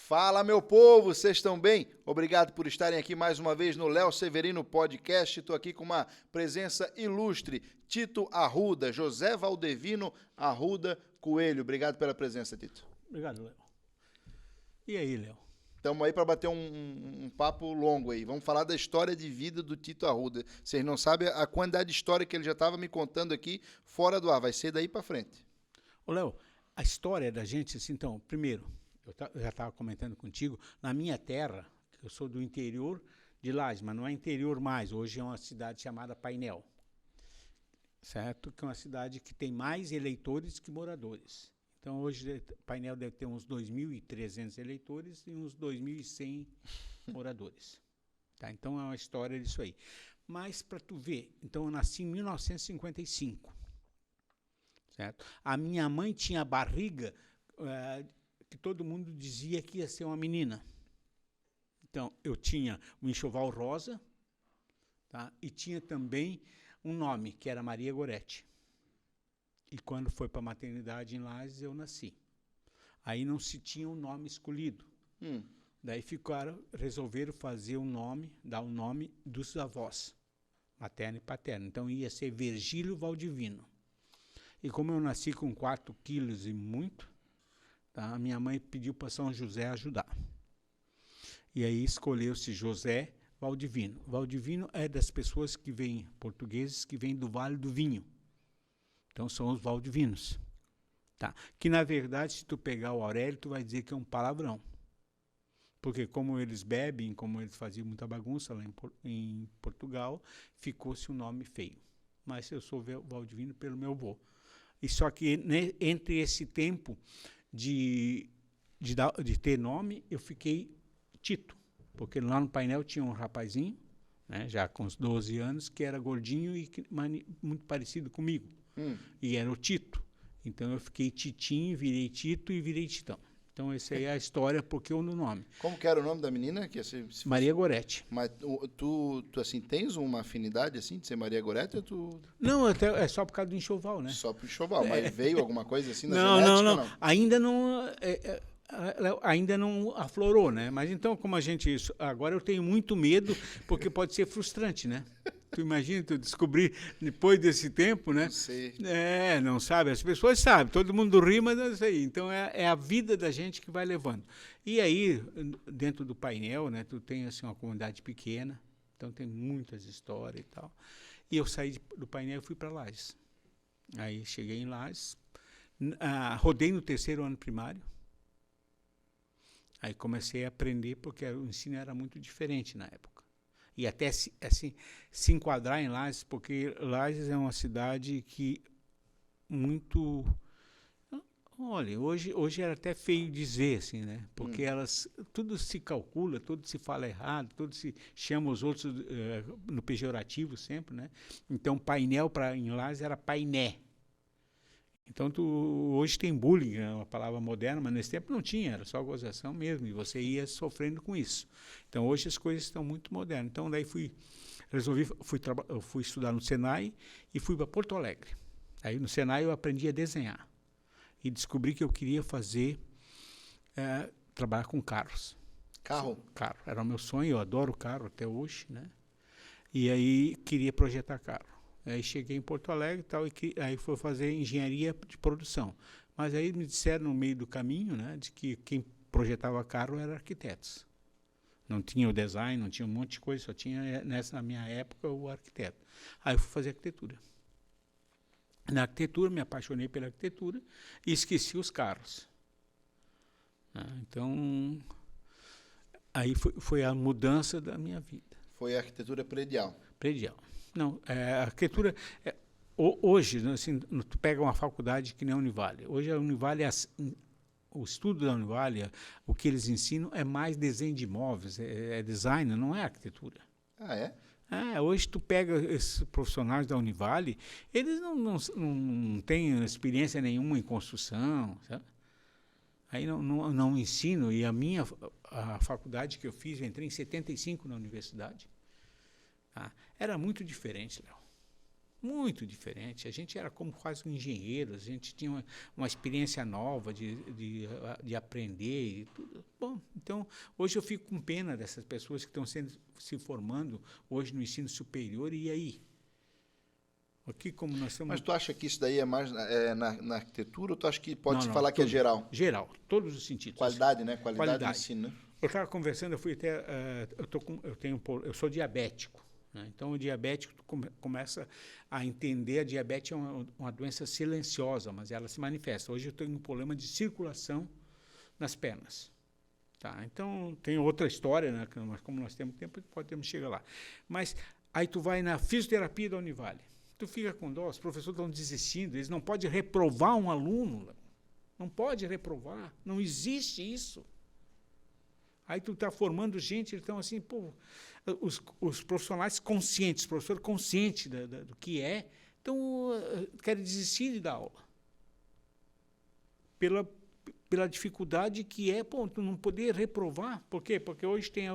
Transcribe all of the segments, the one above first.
Fala, meu povo, vocês estão bem? Obrigado por estarem aqui mais uma vez no Léo Severino Podcast. Estou aqui com uma presença ilustre, Tito Arruda, José Valdevino Arruda Coelho. Obrigado pela presença, Tito. Obrigado, Léo. E aí, Léo? Estamos aí para bater um papo longo aí. Vamos falar da história de vida do Tito Arruda. Vocês não sabem a quantidade de história que ele já estava me contando aqui fora do ar. Vai ser daí para frente. Ô, Léo, a história da gente, assim, então, primeiro, eu já estava comentando contigo, na minha terra, eu sou do interior de Lages, mas não é interior mais, hoje é uma cidade chamada Painel, certo? Que é uma cidade que tem mais eleitores que moradores. Então, hoje, Painel deve ter uns 2.300 eleitores e uns 2.100 moradores. Tá? Então, é uma história disso aí. Mas, para tu ver, então, eu nasci em 1955, certo? A minha mãe tinha barriga que todo mundo dizia que ia ser uma menina. Então, eu tinha um enxoval rosa, tá? E tinha também um nome, que era Maria Goretti. E quando foi para a maternidade em Lages, eu nasci. Aí não se tinha um nome escolhido. Daí resolveram fazer um nome, dar o nome dos avós, materno e paterno. Então ia ser Virgílio Valdivino. E como eu nasci com 4 quilos e muito, tá, a minha mãe pediu para São José ajudar. E aí escolheu-se José Valdivino. Valdivino é das pessoas que vêm, portugueses, que vêm do Vale do Vinho. Então, são os valdivinos. Tá? Que, na verdade, se tu pegar o Aurélio, tu vai dizer que é um palavrão. Porque, como eles bebem, como eles faziam muita bagunça lá em Portugal, ficou-se um nome feio. Mas eu sou valdivino pelo meu avô. E só que, entre esse tempo de ter nome, eu fiquei Tito. Porque lá no Painel tinha um rapazinho, né, já com uns 12 anos, que era gordinho e muito parecido comigo. E era o Tito. Então eu fiquei Titinho, virei Tito e virei Titão. Então essa aí é a história, porque eu no nome. Como que era o nome da menina? Maria Goretti. Mas tu assim, tens uma afinidade assim de ser Maria Goretti ou tu... Não, é só por causa do enxoval, né? Só pro enxoval, mas veio alguma coisa assim na Não, genética? não. Ainda não aflorou, né? Mas então, como agora eu tenho muito medo, porque pode ser frustrante, né? Tu imagina, tu descobrir depois desse tempo, né? Não sei. Não sabe, as pessoas sabem, todo mundo ri, mas não sei. Então, é a vida da gente que vai levando. E aí, dentro do Painel, né, tu tem assim, uma comunidade pequena, então tem muitas histórias e tal. E eu saí do Painel e fui para Lages. Aí cheguei em Lages, rodei no 3º ano primário, aí comecei a aprender, porque o ensino era muito diferente na época. E até se enquadrar em Lages, porque Lages é uma cidade que muito... Olha, hoje era até feio dizer, assim, né? Porque tudo se calcula, tudo se fala errado, tudo se chama os outros no pejorativo sempre, né? Então, painel em Lages era painé. Então, hoje tem bullying, é uma palavra moderna, mas nesse tempo não tinha, era só gozação mesmo, e você ia sofrendo com isso. Então, hoje as coisas estão muito modernas. Então, daí fui estudar no Senai e fui para Porto Alegre. Aí, no Senai, eu aprendi a desenhar. E descobri que eu queria trabalhar com carros. Carro? Carro. Era o meu sonho, eu adoro carro até hoje, né? E aí, queria projetar carro. Aí cheguei em Porto Alegre e tal, aí fui fazer engenharia de produção. Mas aí me disseram no meio do caminho, né, de que quem projetava carro era arquitetos. Não tinha o design, não tinha um monte de coisa, só tinha, na minha época, o arquiteto. Aí eu fui fazer arquitetura. Na arquitetura, me apaixonei pela arquitetura e esqueci os carros. Então, aí foi a mudança da minha vida. Foi a arquitetura predial? Predial. Não, a arquitetura... hoje, assim, tu pega uma faculdade que nem a Univale. Hoje a Univale, o estudo da Univale, o que eles ensinam é mais desenho de imóveis, é design, não é arquitetura. Ah, é? Hoje tu pega esses profissionais da Univale, eles não têm experiência nenhuma em construção, sabe? Aí não ensino, e a faculdade que eu fiz, eu entrei em 75 na universidade, era muito diferente, Léo. Muito diferente. A gente era como quase um engenheiro, a gente tinha uma experiência nova de aprender e tudo. Bom, Então, hoje eu fico com pena dessas pessoas que estão se formando hoje no ensino superior, e aí? Aqui, como nós estamos... Mas tu acha que isso daí é mais na arquitetura, ou tu acha que pode-se Não, falar que é tudo. geral? Geral, todos os sentidos. Qualidade, né? Qualidade do ensino, né? Eu estava conversando, eu fui até... eu sou diabético. Né? Então, o diabético começa a entender, a diabetes é uma doença silenciosa, mas ela se manifesta. Hoje eu tenho um problema de circulação nas pernas. Tá? Então, tem outra história, né? Mas como nós temos tempo, podemos chegar lá. Mas aí tu vai na fisioterapia da Univale. Tu fica com dó, os professores estão desistindo, eles não podem reprovar um aluno. Não pode reprovar, não existe isso. Aí tu está formando gente, então assim, pô, os profissionais conscientes, os professores conscientes do que é, então querem desistir de dar aula. Pela dificuldade que é, pô, tu não poder reprovar. Por quê? Porque hoje tem,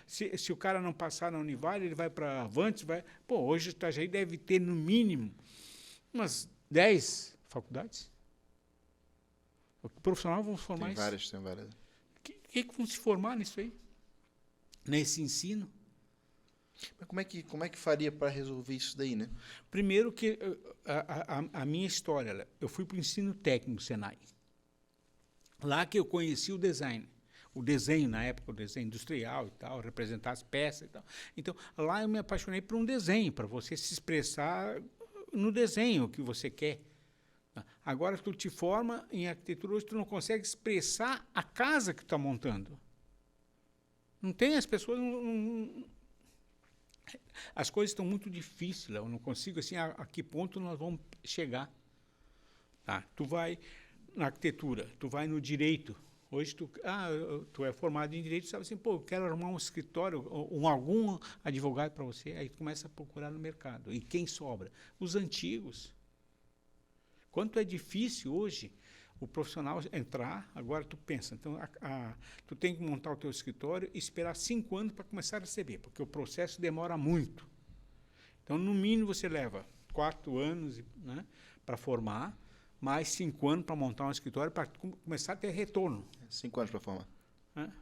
se o cara não passar na Univale, ele vai para Avantes, pô, hoje o Itajaí deve ter no mínimo umas 10 faculdades. O profissional vão se formar Tem isso. Tem várias. Que vão se formar nisso aí? Nesse ensino? Mas como é que faria para resolver isso daí, né? Primeiro que a minha história, eu fui para o ensino técnico, Senai. Lá que eu conheci o design. O desenho, na época, o desenho industrial e tal, representar as peças e tal. Então, lá eu me apaixonei por um desenho, para você se expressar no desenho que você quer. Agora, tu te forma em arquitetura, hoje tu não consegue expressar a casa que tu está montando. Não tem, as pessoas as coisas estão muito difíceis, eu não consigo, assim, a que ponto nós vamos chegar. Tá? Tu vai na arquitetura, tu vai no direito. Hoje tu é formado em direito, sabe assim, pô, eu quero arrumar um escritório, algum advogado para você, aí tu começa a procurar no mercado. E quem sobra? Os antigos. Quanto é difícil hoje o profissional entrar, agora tu pensa, então tu tem que montar o teu escritório e esperar 5 anos para começar a receber, porque o processo demora muito. Então, no mínimo, você leva 4 anos, né, para formar, mais 5 anos para montar um escritório, para começar a ter retorno. 5 anos para formar.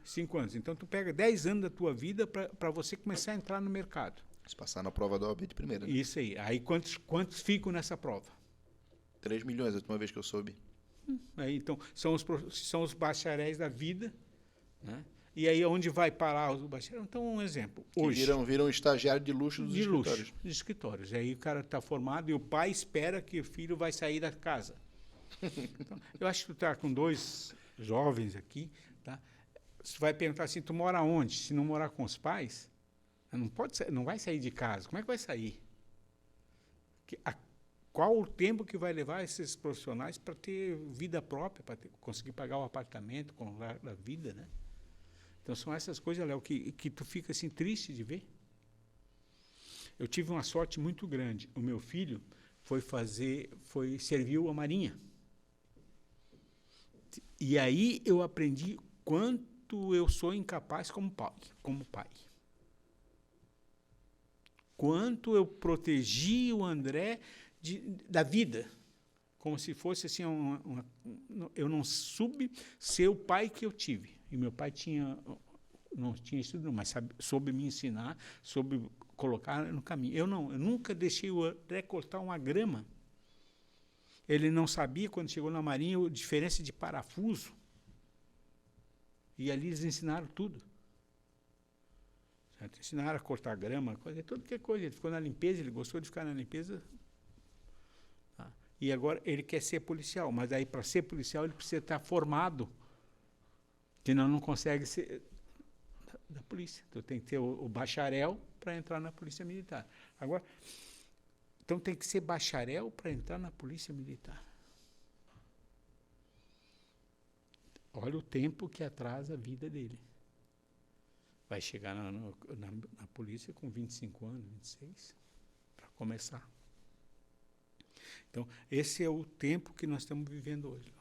5 anos. Então, tu pega 10 anos da tua vida para você começar a entrar no mercado. Se passar na prova da OAB de primeira. Né? Isso aí. Aí, quantos ficam nessa prova? 3 milhões, a última vez que eu soube. Aí, então, são os bacharéis da vida, né? E aí, onde vai parar os bacharéis? Então, um exemplo. Hoje, viram estagiário de luxo dos escritórios. Luxo, de escritórios. Aí o cara está formado e o pai espera que o filho vai sair da casa. Então, eu acho que tu está com 2 jovens aqui, tá? Você vai perguntar assim, tu mora onde? Se não morar com os pais, não vai sair de casa. Como é que vai sair? Qual o tempo que vai levar esses profissionais para ter vida própria, para conseguir pagar o apartamento com a vida, né? Então, são essas coisas, Léo, que tu fica assim triste de ver. Eu tive uma sorte muito grande. O meu filho serviu a Marinha. E aí eu aprendi quanto eu sou incapaz como pai. Quanto eu protegi o André da vida, como se fosse assim, eu não soube ser o pai que eu tive. E meu pai não tinha estudo, mas soube me ensinar, soube colocar no caminho. Eu nunca deixei o André cortar uma grama. Ele não sabia, quando chegou na Marinha, a diferença de parafuso. E ali eles ensinaram tudo. Certo? Ensinaram a cortar grama, tudo que é coisa. Ele ficou na limpeza, ele gostou de ficar na limpeza. Tá? E agora ele quer ser policial, mas aí para ser policial ele precisa estar formado, senão não consegue ser da polícia. Então tem que ter o bacharel para entrar na polícia militar. Agora, então tem que ser bacharel para entrar na polícia militar. Olha o tempo que atrasa a vida dele. Vai chegar na polícia com 25 anos, 26, para começar. Então, esse é o tempo que nós estamos vivendo hoje.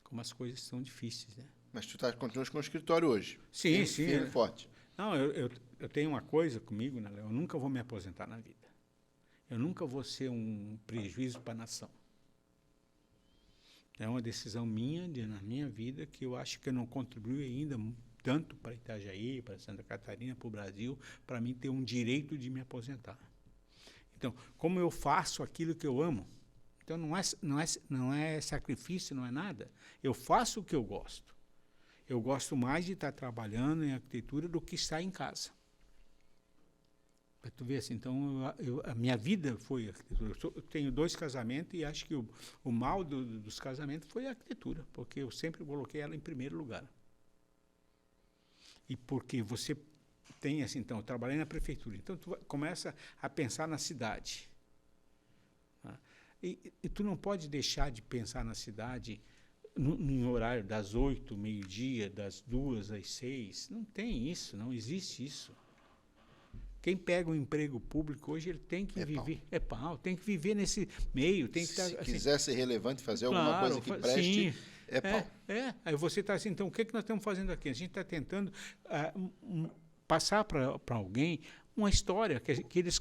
Como as coisas são difíceis, né? Mas tu continuas com o escritório hoje? Sim. Firme, forte. Não, eu tenho uma coisa comigo, né, Léo? Eu nunca vou me aposentar na vida. Eu nunca vou ser um prejuízo para a nação. É uma decisão minha, na minha vida, que eu acho que eu não contribuí ainda tanto para Itajaí, para Santa Catarina, para o Brasil, para mim ter um direito de me aposentar. Então, como eu faço aquilo que eu amo, então não é sacrifício, não é nada. Eu faço o que eu gosto. Eu gosto mais de estar trabalhando em arquitetura do que estar em casa. Para tu ver assim, então a minha vida foi arquitetura. Eu tenho 2 casamentos e acho que o mal dos casamentos foi a arquitetura, porque eu sempre coloquei ela em primeiro lugar. E porque você tem assim, então, eu trabalhei na prefeitura, então tu começa a pensar na cidade. Tá? E tu não pode deixar de pensar na cidade no horário das 8, meio-dia, das 2 às 6. Não tem isso, não existe isso. Quem pega um emprego público hoje, ele tem que viver. Pau. É pau, tem que viver nesse meio. Tem que Se quiser ser relevante, fazer alguma coisa que preste, sim, pau. Aí você está assim, então o que nós estamos fazendo aqui? A gente está tentando passar para alguém uma história que eles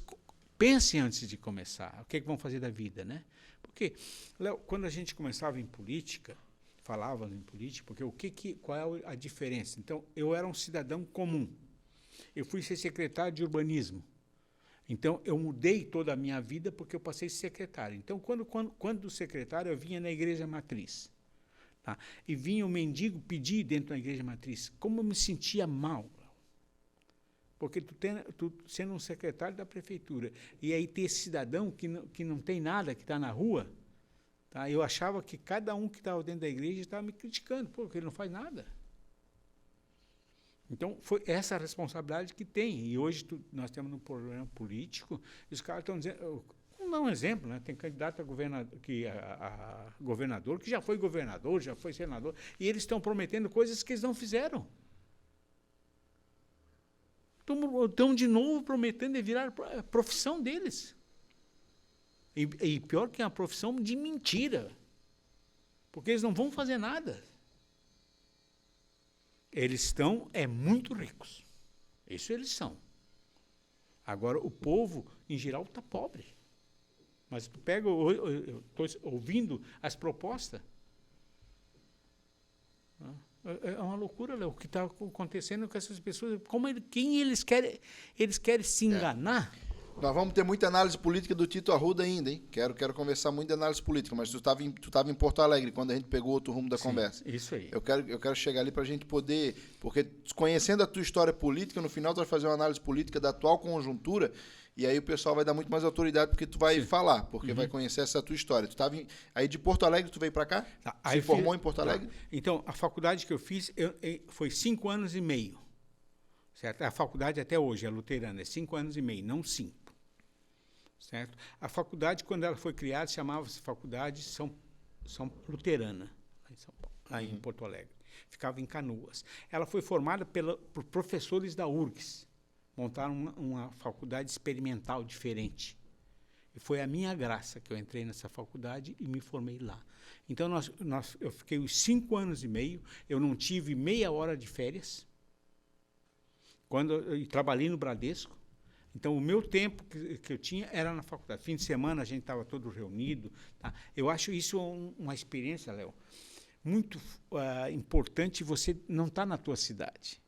pensem antes de começar. O que vão fazer da vida, né? Porque, Léo, quando a gente começava em política, falava em política, porque qual é a diferença? Então, eu era um cidadão comum. Eu fui ser secretário de urbanismo. Então, eu mudei toda a minha vida porque eu passei a ser secretário. Então, quando secretário, eu vinha na igreja matriz. Tá? E vinha o mendigo pedir dentro da igreja matriz. Como eu me sentia mal. Porque tu sendo um secretário da prefeitura, e aí ter esse cidadão que não tem nada, que está na rua, tá? Eu achava que cada um que estava dentro da igreja estava me criticando, porque ele não faz nada. Então, foi essa a responsabilidade que tem. E hoje nós temos um problema político, e os caras estão dizendo... Vamos dar um exemplo, né? Tem candidato a governador, que já foi governador, já foi senador, e eles estão prometendo coisas que eles não fizeram. Estão de novo prometendo virar a profissão deles. E pior que é uma profissão de mentira. Porque eles não vão fazer nada. Eles estão muito ricos. Isso eles são. Agora, o povo, em geral, está pobre. Mas eu estou ouvindo as propostas. É uma loucura, Léo, o que está acontecendo com essas pessoas. Quem eles querem se enganar? Nós vamos ter muita análise política do Tito Arruda ainda, hein? Quero conversar muito de análise política, mas tu estava em Porto Alegre quando a gente pegou outro rumo da conversa. Isso aí. Eu quero chegar ali para a gente poder... Porque conhecendo a tua história política, no final tu vai fazer uma análise política da atual conjuntura, e aí o pessoal vai dar muito mais autoridade porque tu vai falar, porque vai conhecer essa tua história. Tu estava aí de Porto Alegre, tu veio para cá? Se formou em Porto Alegre? Então, a faculdade que eu fiz foi 5 anos e meio. Certo? A faculdade até hoje é luterana, é 5 anos e meio, não 5. Certo? A faculdade, quando ela foi criada, chamava-se Faculdade São Luterana, lá em São Paulo, lá em Porto Alegre. Ficava em Canoas. Ela foi formada por professores da URGS. Montaram uma faculdade experimental diferente. E foi a minha graça que eu entrei nessa faculdade e me formei lá. Então, eu fiquei os 5 anos e meio, eu não tive meia hora de férias, quando eu trabalhei no Bradesco. Então, o meu tempo que eu tinha era na faculdade. Fim de semana, a gente estava todo reunido. Tá? Eu acho isso uma experiência, Léo, muito importante. Você não está na tua cidade.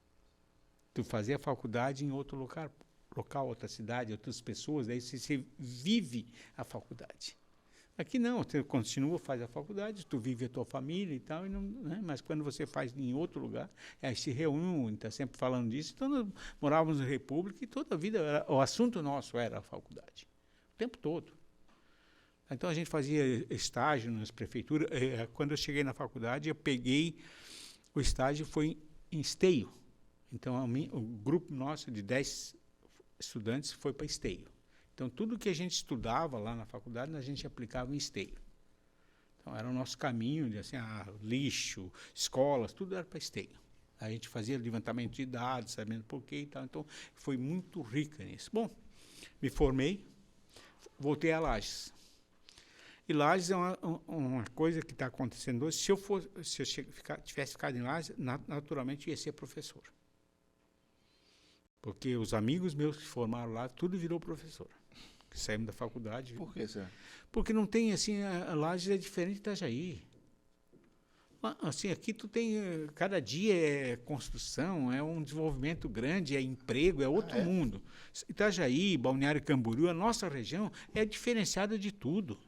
Tu fazer a faculdade em outro local, outra cidade, outras pessoas, daí você vive a faculdade. Aqui não, você continua, faz a faculdade, tu vive a tua família e tal, né? Mas quando você faz em outro lugar, aí se reúne, está sempre falando disso. Então, nós morávamos na República e toda a vida, o assunto nosso era a faculdade, o tempo todo. Então, a gente fazia estágio nas prefeituras. Quando eu cheguei na faculdade, eu peguei o estágio, foi em Esteio. Então, o grupo nosso de 10 estudantes foi para Esteio. Então, tudo que a gente estudava lá na faculdade, a gente aplicava em Esteio. Então, era o nosso caminho de assim, lixo, escolas, tudo era para Esteio. A gente fazia levantamento de dados, sabendo por quê e tal. Então, foi muito rica nisso. Bom, me formei, voltei a Lages. E Lages é uma coisa que está acontecendo hoje. Se eu tivesse ficado em Lages, naturalmente ia ser professor. Porque os amigos meus que formaram lá, tudo virou professor. Que saímos da faculdade. Por que, senhor? Porque não tem, assim, a Lages é diferente de Itajaí. Assim, aqui tu tem, cada dia é construção, é um desenvolvimento grande, é emprego, é outro mundo. Itajaí, Balneário Camboriú, a nossa região é diferenciada de tudo.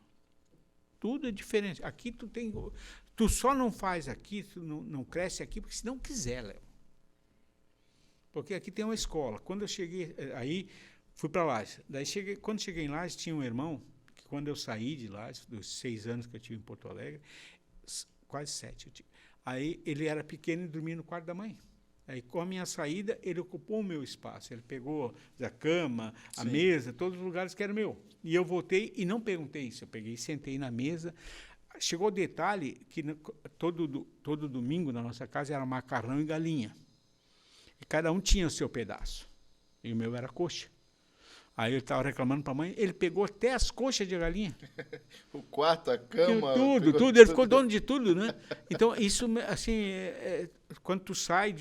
Tudo é diferente. Aqui tu só não faz aqui, tu não cresce aqui, porque se não quiser, Léo. Porque aqui tem uma escola. Quando eu cheguei, aí fui para Lages. Quando cheguei em Lages, tinha um irmão, que quando eu saí de Lages, dos 6 anos que eu tive em Porto Alegre, quase 7 eu tive. Aí ele era pequeno e dormia no quarto da mãe. Aí, com a minha saída, ele ocupou o meu espaço. Ele pegou a cama, a mesa, todos os lugares que eram meu. E eu voltei e não perguntei isso. Eu peguei, sentei na mesa. Chegou o detalhe que todo domingo na nossa casa era macarrão e galinha. E cada um tinha o seu pedaço. E o meu era coxa. Aí ele estava reclamando para a mãe, ele pegou até as coxas de galinha. O quarto, a cama... Tudo. Ele ficou dono de tudo, né? Então, isso, assim, quando tu sai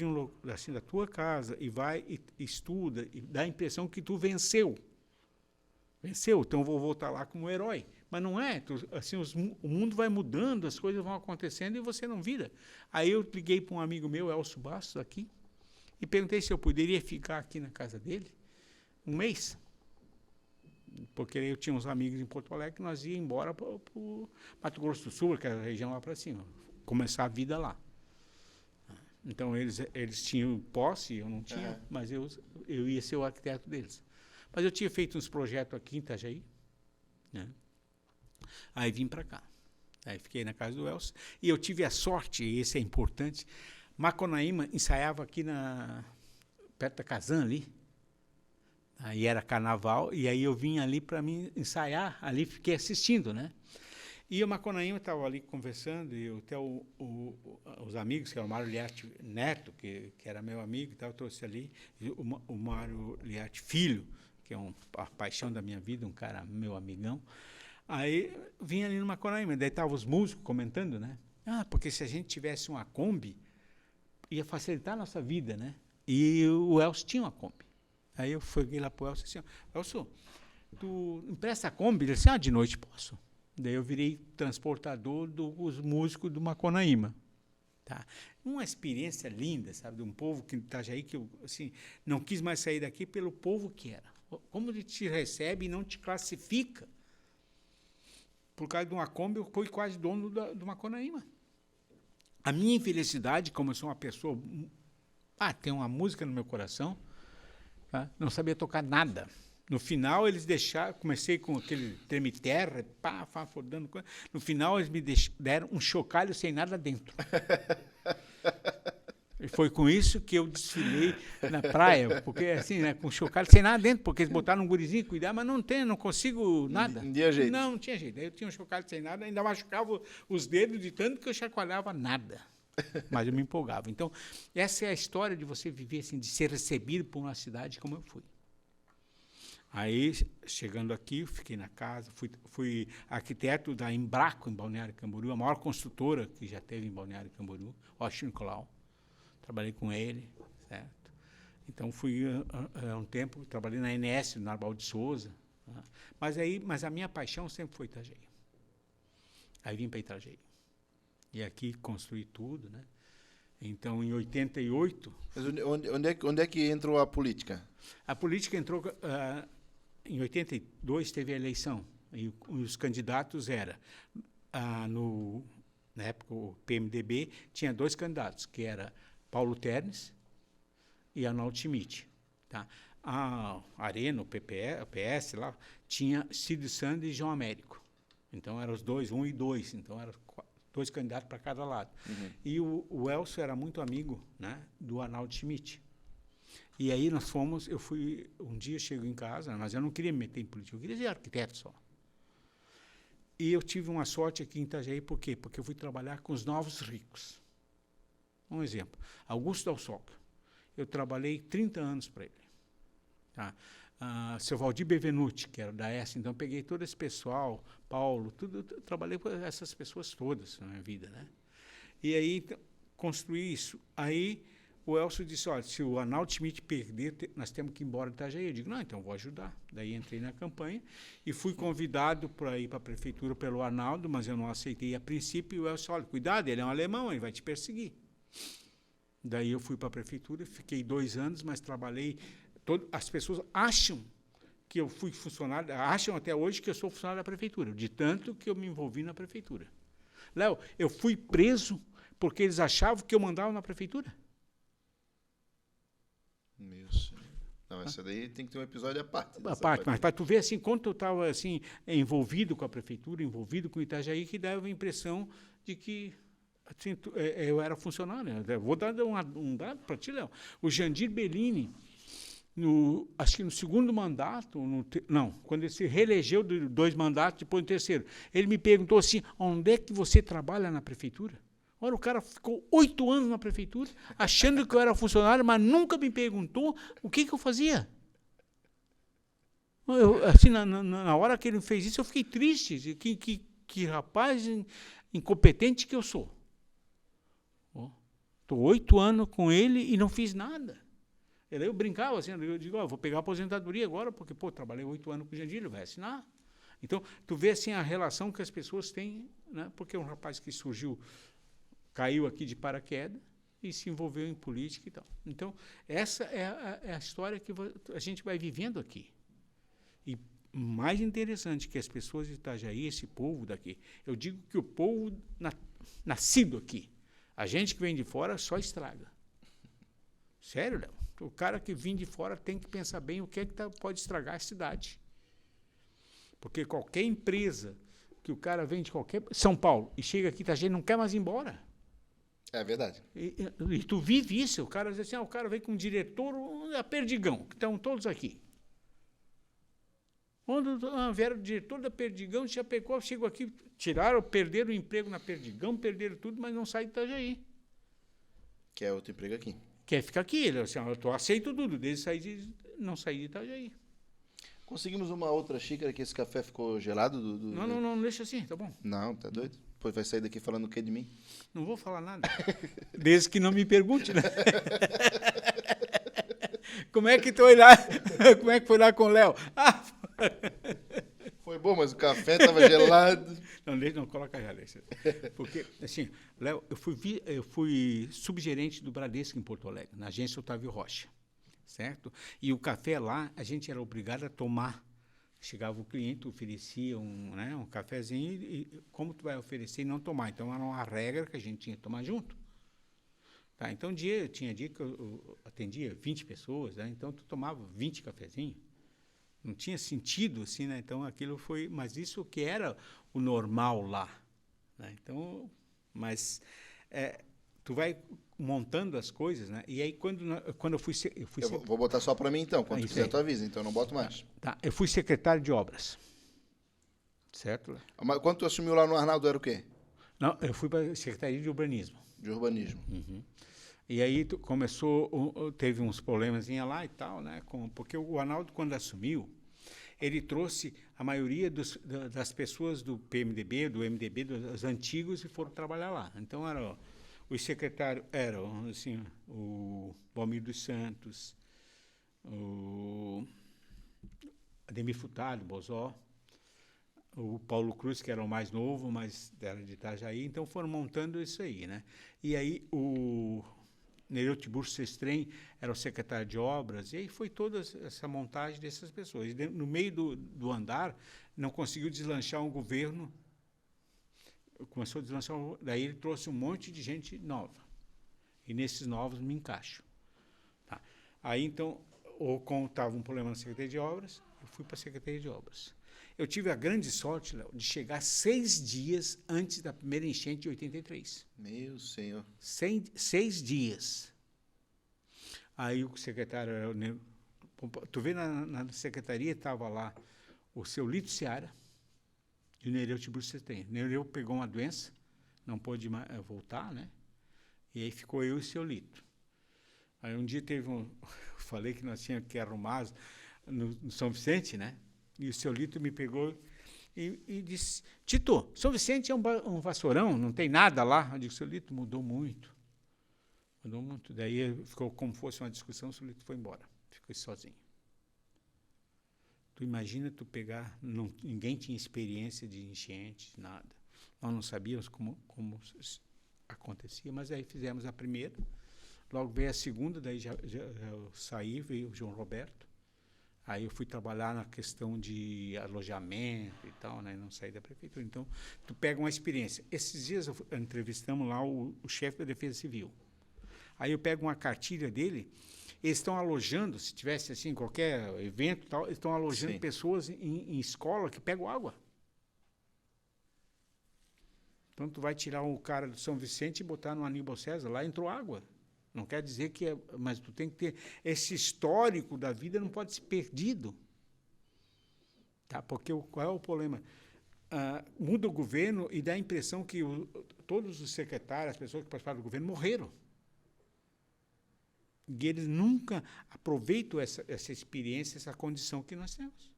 assim, da tua casa e vai e estuda, e dá a impressão que tu venceu. Venceu, então vou voltar lá como herói. Mas não é. Assim, o mundo vai mudando, as coisas vão acontecendo e você não vira. Aí eu liguei para um amigo meu, Elcio Bastos, aqui, e perguntei se eu poderia ficar aqui na casa dele um mês. Porque eu tinha uns amigos em Porto Alegre que nós íamos embora para o Mato Grosso do Sul, que era a região lá para cima, começar a vida lá. Então, eles tinham posse, eu não tinha, mas eu ia ser o arquiteto deles. Mas eu tinha feito uns projetos aqui em Itajaí, né? Aí vim para cá. Aí fiquei na casa do Elcio. E eu tive a sorte, e esse é importante, Macunaíma ensaiava aqui perto da Kazan ali. Aí era carnaval, e aí eu vim ali para mim ensaiar, ali fiquei assistindo, né? E o Macunaíma estava ali conversando, e até os amigos, que era o Mário Liarte Neto, que era meu amigo, e tal, eu trouxe ali, e o Mário Liarte Filho, que é a paixão da minha vida, um cara, meu amigão. Aí vim ali no Macunaíma, daí estavam os músicos comentando, né? Porque se a gente tivesse uma Kombi, ia facilitar a nossa vida, né? E o Elcio tinha uma Kombi. Aí eu fui lá para o Elcio e disse, Elcio, tu empresta a Kombi? Ele disse, de noite posso. Daí eu virei transportador dos músicos do Macunaíma. Tá? Uma experiência linda, sabe, de um povo que está aí, que eu assim, não quis mais sair daqui pelo povo que era. Como ele te recebe e não te classifica. Por causa de uma Kombi, eu fui quase dono do Macunaíma. A minha infelicidade, como eu sou uma pessoa... tem uma música no meu coração, tá? Não sabia tocar nada. No final, eles deixaram... Comecei com aquele treme-terra, dando coisa. No final, eles me deram um chocalho sem nada dentro. E foi com isso que eu desfilei na praia, porque assim, né, com chocalho sem nada dentro, porque eles botaram um gurizinho cuidar, mas não consigo nada. Não tinha jeito. Não tinha jeito. Aí eu tinha um chocalho sem nada, ainda machucava os dedos de tanto que eu chacoalhava nada. Mas eu me empolgava. Então, essa é a história de você viver assim, de ser recebido por uma cidade como eu fui. Aí, chegando aqui, fiquei na casa, fui arquiteto da Embraco, em Balneário Camboriú, a maior construtora que já teve em Balneário Camboriú, Oxo Nicolau. Trabalhei com ele, certo? Então, fui há um tempo, trabalhei na ANS, no Arbal de Souza. Né? Mas a minha paixão sempre foi Itajaí. Aí vim para Itajaí. E aqui construí tudo, né? Então, em 88... Mas onde é que entrou a política? A política entrou... em 82 teve a eleição. E os candidatos eram... na época, o PMDB tinha 2 candidatos, que era Paulo Ternes e Arnaldo Schmidt. Tá? A Arena, o PS lá, tinha Cid Sandro e João Américo. Então, eram os dois, 1 e 2. Então, eram 2 candidatos para cada lado. Uhum. E o Elcio era muito amigo, né, do Arnaldo Schmidt. E aí um dia chego em casa, mas eu não queria me meter em política, eu queria ser arquiteto só. E eu tive uma sorte aqui em Itajaí, por quê? Porque eu fui trabalhar com os novos ricos. Um exemplo, Augusto Del Socchio. Eu trabalhei 30 anos para ele. Tá? Seu Valdir Bevenuti, que era da ESA, então eu peguei todo esse pessoal, Paulo, trabalhei com essas pessoas todas na minha vida, né? E aí construí isso. Aí o Elcio disse, olha, se o Arnaldo Schmidt perder, nós temos que ir embora de Itajaí. Eu digo, não, então vou ajudar. Daí entrei na campanha e fui convidado para ir para a prefeitura pelo Arnaldo, mas eu não aceitei a princípio. E o Elcio, olha, cuidado, ele é um alemão, ele vai te perseguir. Daí eu fui para a prefeitura, fiquei 2 anos, mas trabalhei. As pessoas acham que eu fui funcionário, acham até hoje que eu sou funcionário da prefeitura, de tanto que eu me envolvi na prefeitura. Léo, eu fui preso porque eles achavam que eu mandava na prefeitura. Meu Senhor. Não, essa daí tem que ter um episódio à parte. Mas para tu ver assim, quanto eu estava assim, envolvido com a prefeitura, envolvido com o Itajaí, que dava a impressão de que assim, eu era funcionário. Eu vou dar um dado para ti, Léo. O Jandir Bellini, acho que no segundo mandato, quando ele se reelegeu de 2 mandatos, depois do terceiro, ele me perguntou assim, onde é que você trabalha na prefeitura? Ora, o cara ficou 8 anos na prefeitura, achando que eu era funcionário, mas nunca me perguntou o que eu fazia. Assim, na hora que ele fez isso, eu fiquei triste. Que rapaz incompetente que eu sou. Estou 8 anos com ele e não fiz nada. Eu brincava assim, eu digo, vou pegar a aposentadoria agora, porque, trabalhei 8 anos com o Jandir, ele vai assinar. Então, tu vê assim a relação que as pessoas têm, né? Porque é um rapaz que caiu aqui de paraquedas e se envolveu em política e tal. Então, essa é a história que a gente vai vivendo aqui. E mais interessante que as pessoas de Itajaí, esse povo daqui, eu digo que o povo nascido aqui, a gente que vem de fora só estraga. Sério, Léo? O cara que vem de fora tem que pensar bem o que é que pode estragar a cidade. Porque qualquer empresa que o cara vem de São Paulo e chega aqui, Itajaí, não quer mais ir embora. É verdade. E tu vive isso. O cara diz assim, o cara vem com um diretor a Perdigão, que estão todos aqui. Quando vieram o diretor da Perdigão, chegou aqui, perderam o emprego na Perdigão, perderam tudo, mas não saem de Itajaí. Quer outro emprego aqui. Quer ficar aqui. Ele assim, eu aceito tudo, desde não sair de Itajaí. Conseguimos uma outra xícara que esse café ficou gelado? Não, deixa assim, tá bom. Não, tá doido? Depois vai sair daqui falando o que de mim? Não vou falar nada. Desde que não me pergunte, né? Como é que foi lá com o Léo? Foi bom, mas o café estava gelado. Não, coloca já, deixa. Porque, assim, Léo, eu fui subgerente do Bradesco em Porto Alegre, na agência Otávio Rocha, certo? E o café lá, a gente era obrigado a tomar. Chegava o cliente, oferecia um cafezinho, e como tu vai oferecer e não tomar? Então, era uma regra que a gente tinha que tomar junto. Tá, então, tinha dia que eu atendia 20 pessoas, né? Então, tu tomava 20 cafezinhos. Não tinha sentido, assim, né? Então, aquilo foi... Mas isso que era o normal lá. Né? Então, mas tu vai montando as coisas, né? E aí, quando eu fui... Vou botar só para mim, então. Quando tu quiser, tu avisa. Então, eu não boto mais. Tá, eu fui secretário de obras. Certo? Mas quando tu assumiu lá no Arnaldo, era o quê? Não, eu fui para a Secretaria de Urbanismo. De urbanismo. Uhum. E aí teve uns problemas lá e tal, né? Porque o Arnaldo, quando assumiu, ele trouxe a maioria das pessoas do PMDB, do MDB, dos antigos, e foram trabalhar lá. Então, os secretários eram assim, o Valmir dos Santos, o Ademir Furtado, Bozó, o Paulo Cruz, que era o mais novo, mas era de Itajaí. Então, foram montando isso aí, né? E aí, o Nereu Tiburcio Sestrem era o secretário de obras, e aí foi toda essa montagem dessas pessoas. E no meio do andar, não conseguiu deslanchar um governo, começou a deslanchar, daí ele trouxe um monte de gente nova, e nesses novos me encaixo. Tá. Aí, então, como estava um problema na Secretaria de Obras, eu fui para a Secretaria de Obras. Eu tive a grande sorte, Léo, de chegar 6 dias antes da primeira enchente de 83. Meu senhor. 6 dias. Aí o secretário... Tu vê, na secretaria estava lá o seu Lito Seara e o Nereu Tiburcio Sestrem. O Nereu pegou uma doença, não pôde voltar, né? E aí ficou eu e o seu Lito. Aí um dia eu falei que nós tínhamos que arrumar no São Vicente, né? E o seu Lito me pegou e disse, Tito, São Vicente é um vassourão, não tem nada lá. Eu digo, seu Lito, mudou muito. Mudou muito. Daí ficou como fosse uma discussão, o Solito foi embora. Ficou sozinho. Tu imagina tu pegar, ninguém tinha experiência de enchente, nada. Nós não sabíamos como acontecia, mas aí fizemos a primeira. Logo veio a segunda, daí já eu saí, veio o João Roberto. Aí eu fui trabalhar na questão de alojamento e tal, né? Não saí da prefeitura. Então, tu pega uma experiência. Esses dias entrevistamos lá o chefe da Defesa Civil. Aí eu pego uma cartilha dele, eles estão alojando, se tivesse assim qualquer evento, tal, eles estão alojando Sim. pessoas em escola que pegam água. Então, tu vai tirar o cara do São Vicente e botar no Aníbal César, lá entrou água. Não quer dizer que é... Mas tu tem que ter... Esse histórico da vida não pode ser perdido. Tá? Porque qual é o problema? Muda o governo e dá a impressão que todos os secretários, as pessoas que participaram do governo, morreram. E eles nunca aproveitam essa experiência, essa condição que nós temos.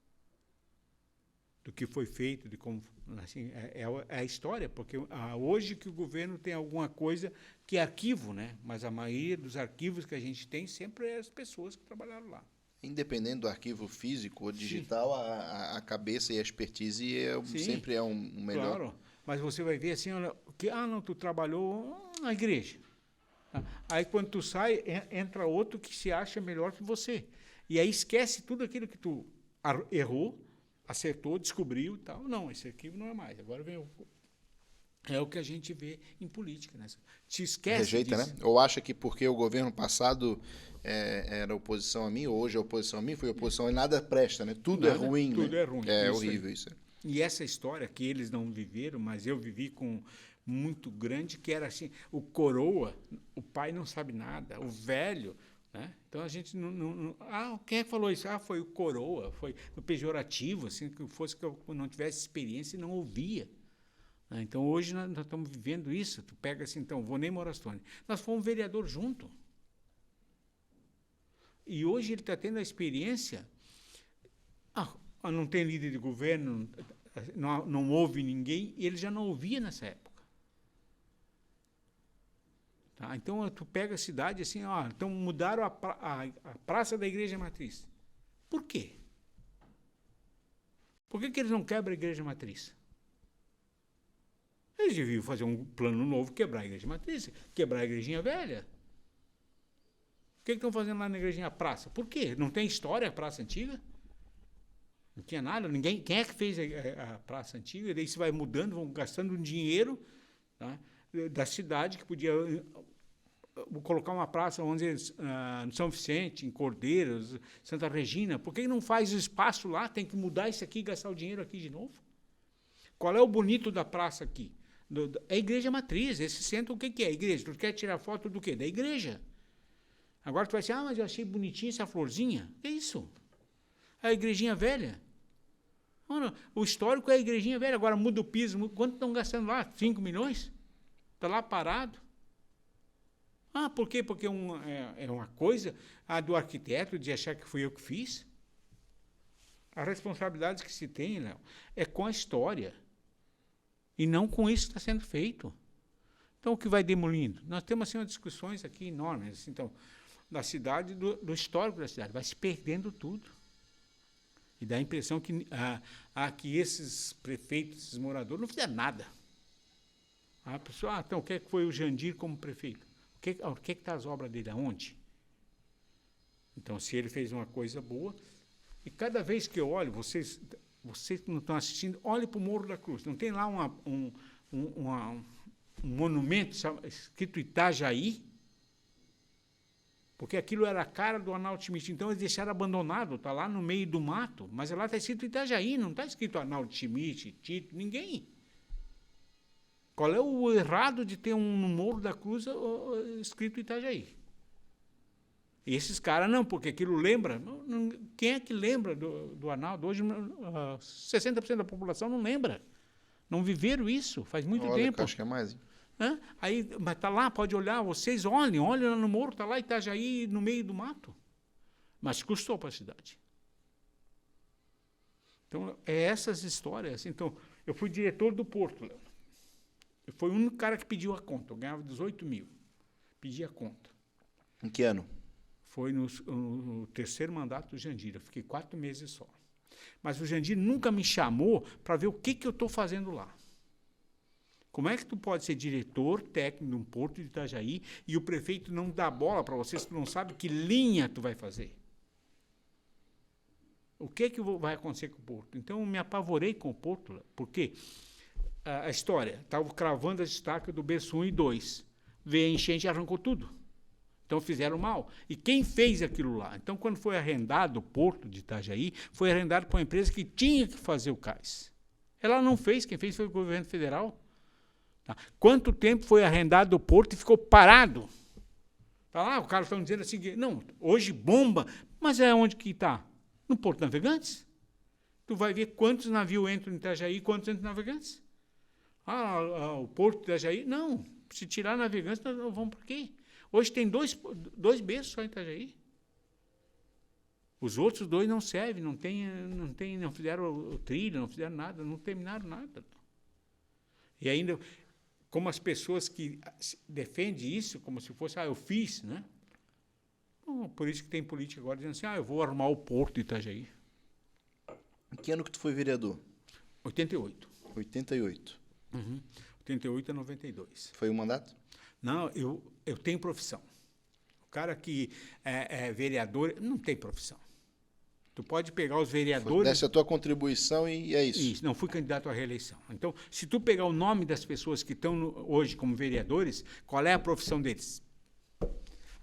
Do que foi feito, de como... Assim, é a história, porque hoje que o governo tem alguma coisa que é arquivo, né? Mas a maioria dos arquivos que a gente tem sempre é as pessoas que trabalharam lá. Independente do arquivo físico ou digital, a cabeça e a expertise sempre é um melhor. Claro, mas você vai ver assim, olha, que, não, tu trabalhou na igreja. Aí quando tu sai, entra outro que se acha melhor que você. E aí esquece tudo aquilo que tu errou, acertou, descobriu e tal. Não, esse arquivo não é mais. Agora vem é o que a gente vê em política, né? Te esquece Rejeita, disso. né? Ou acha que porque o governo passado era oposição a mim, ou hoje é oposição a mim, foi oposição a nada presta, né? Tudo é ruim, tudo né? é ruim. É Isso horrível aí. isso. E essa história que eles não viveram, mas eu vivi com muito grande, que era assim, o coroa, o pai não sabe nada, o velho, né? Então a gente não quem é que falou isso? Foi o coroa, foi o pejorativo, assim, que fosse que eu não tivesse experiência e não ouvia. Né? Então hoje nós estamos vivendo isso. Tu pega assim, então, Vonei Morastone, nós fomos vereador junto. E hoje ele está tendo a experiência, não tem líder de governo, não ouve ninguém, e ele já não ouvia nessa época. Tá? Então, tu pega a cidade assim, então mudaram a praça da Igreja Matriz. Por quê? Por que eles não quebram a Igreja Matriz? Eles deviam fazer um plano novo, quebrar a Igreja Matriz, quebrar a Igrejinha Velha. O que estão fazendo lá na Igrejinha Praça? Por quê? Não tem história a Praça Antiga? Não tinha nada, ninguém. Quem é que fez a Praça Antiga? E daí se vai mudando, vão gastando um dinheiro, tá, da cidade, que podia colocar uma praça, vamos dizer, no São Vicente, em Cordeiros, Santa Regina. Por que não faz o espaço lá? Tem que mudar isso aqui e gastar o dinheiro aqui de novo? Qual é o bonito da praça aqui? É a Igreja Matriz. Esse centro, o que é a igreja? Tu quer tirar foto do quê? Da igreja. Agora tu vai dizer, mas eu achei bonitinha essa florzinha. Que isso? É a Igrejinha Velha. Não, o histórico é a Igrejinha Velha. Agora muda o piso. Quanto estão gastando lá? 5 milhões? Está lá parado. Por quê? Porque é uma coisa do arquiteto de achar que fui eu que fiz. A responsabilidade que se tem, Léo, é com a história. E não com isso que está sendo feito. Então, o que vai demolindo? Nós temos assim, discussões aqui enormes, assim, então, da cidade, do histórico da cidade. Vai se perdendo tudo. E dá a impressão que esses prefeitos, esses moradores, não fizeram nada. A pessoa, então, o que foi o Jandir como prefeito? O que está as obras dele? Aonde? Então, se ele fez uma coisa boa... E cada vez que eu olho, vocês que não estão assistindo, olhem para o Morro da Cruz. Não tem lá um monumento escrito Itajaí? Porque aquilo era a cara do Arnaldo Schmidt. Então, eles deixaram abandonado, está lá no meio do mato. Mas lá está escrito Itajaí, não está escrito Arnaldo Schmidt, Tito, ninguém. Qual é o errado de ter no Morro da Cruz escrito Itajaí? E esses caras não, porque aquilo lembra. Quem é que lembra do Arnaldo? Hoje, 60% da população não lembra. Não viveram isso, faz muito tempo. Acho que é mais. Hein? Aí, mas está lá, pode olhar, vocês olhem lá no morro, está lá Itajaí, no meio do mato. Mas custou para a cidade. Então, é essas histórias. Então, eu fui diretor do Porto, Léo. Eu fui o único cara que pediu a conta. Eu ganhava 18 mil. Pedi a conta. Em que ano? Foi no terceiro mandato do Jandir. Eu fiquei 4 meses só. Mas o Jandir nunca me chamou para ver o que eu estou fazendo lá. Como é que tu pode ser diretor técnico de um porto de Itajaí e o prefeito não dá bola para você se tu não sabe que linha tu vai fazer? O que vai acontecer com o porto? Então, eu me apavorei com o porto, porque a história, estava cravando as estacas do berço 1 e 2. Veio a enchente e arrancou tudo. Então, fizeram mal. E quem fez aquilo lá? Então, quando foi arrendado o porto de Itajaí, foi arrendado para uma empresa que tinha que fazer o cais. Ela não fez, quem fez foi o governo federal. Tá? Quanto tempo foi arrendado o porto e ficou parado? Tá lá, o cara está dizendo assim, não, hoje bomba, mas é onde que está? No Porto Navegantes. Tu vai ver quantos navios entram em Itajaí e quantos entram em Navegantes. O Porto de Itajaí, não. Se tirar Navegantes, nós vamos para quê? Hoje tem dois berços só em Itajaí. Os outros 2 não servem, não fizeram o trilho, não fizeram nada, não terminaram nada. E ainda, como as pessoas que defendem isso, como se fosse, eu fiz, né? Por isso que tem política agora dizendo assim, eu vou arrumar o porto de Itajaí. Em que ano que tu foi vereador? 88. 88. 88 a 92. Foi um mandato? Não, eu tenho profissão. O cara que é vereador não tem profissão. Tu pode pegar os vereadores... Desse a tua contribuição e é isso. Isso, não fui candidato à reeleição. Então, se tu pegar o nome das pessoas que estão hoje como vereadores, qual é a profissão deles?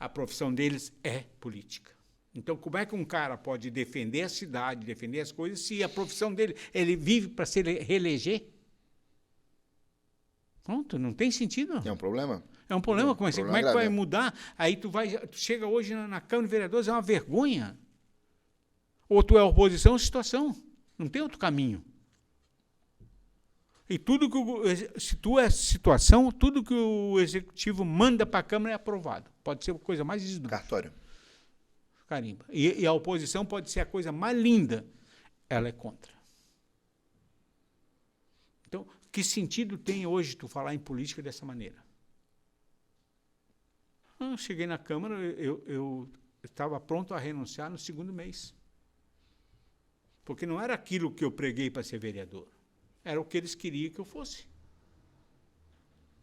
A profissão deles é política. Então, como é que um cara pode defender a cidade, defender as coisas, se a profissão dele, ele vive para se reeleger? Pronto, não tem sentido. É um problema? É um problema. Como é que vai mudar? Aí tu chega hoje na Câmara de Vereadores, é uma vergonha. Ou tu é oposição ou situação. Não tem outro caminho. E se tu é situação, tudo que o Executivo manda para a Câmara é aprovado. Pode ser a coisa mais esdrúxula. Cartório. Carimba. E a oposição pode ser a coisa mais linda. Ela é contra. Então, que sentido tem hoje tu falar em política dessa maneira? Cheguei na Câmara, eu estava pronto a renunciar no 2º mês. Porque não era aquilo que eu preguei para ser vereador. Era o que eles queriam que eu fosse.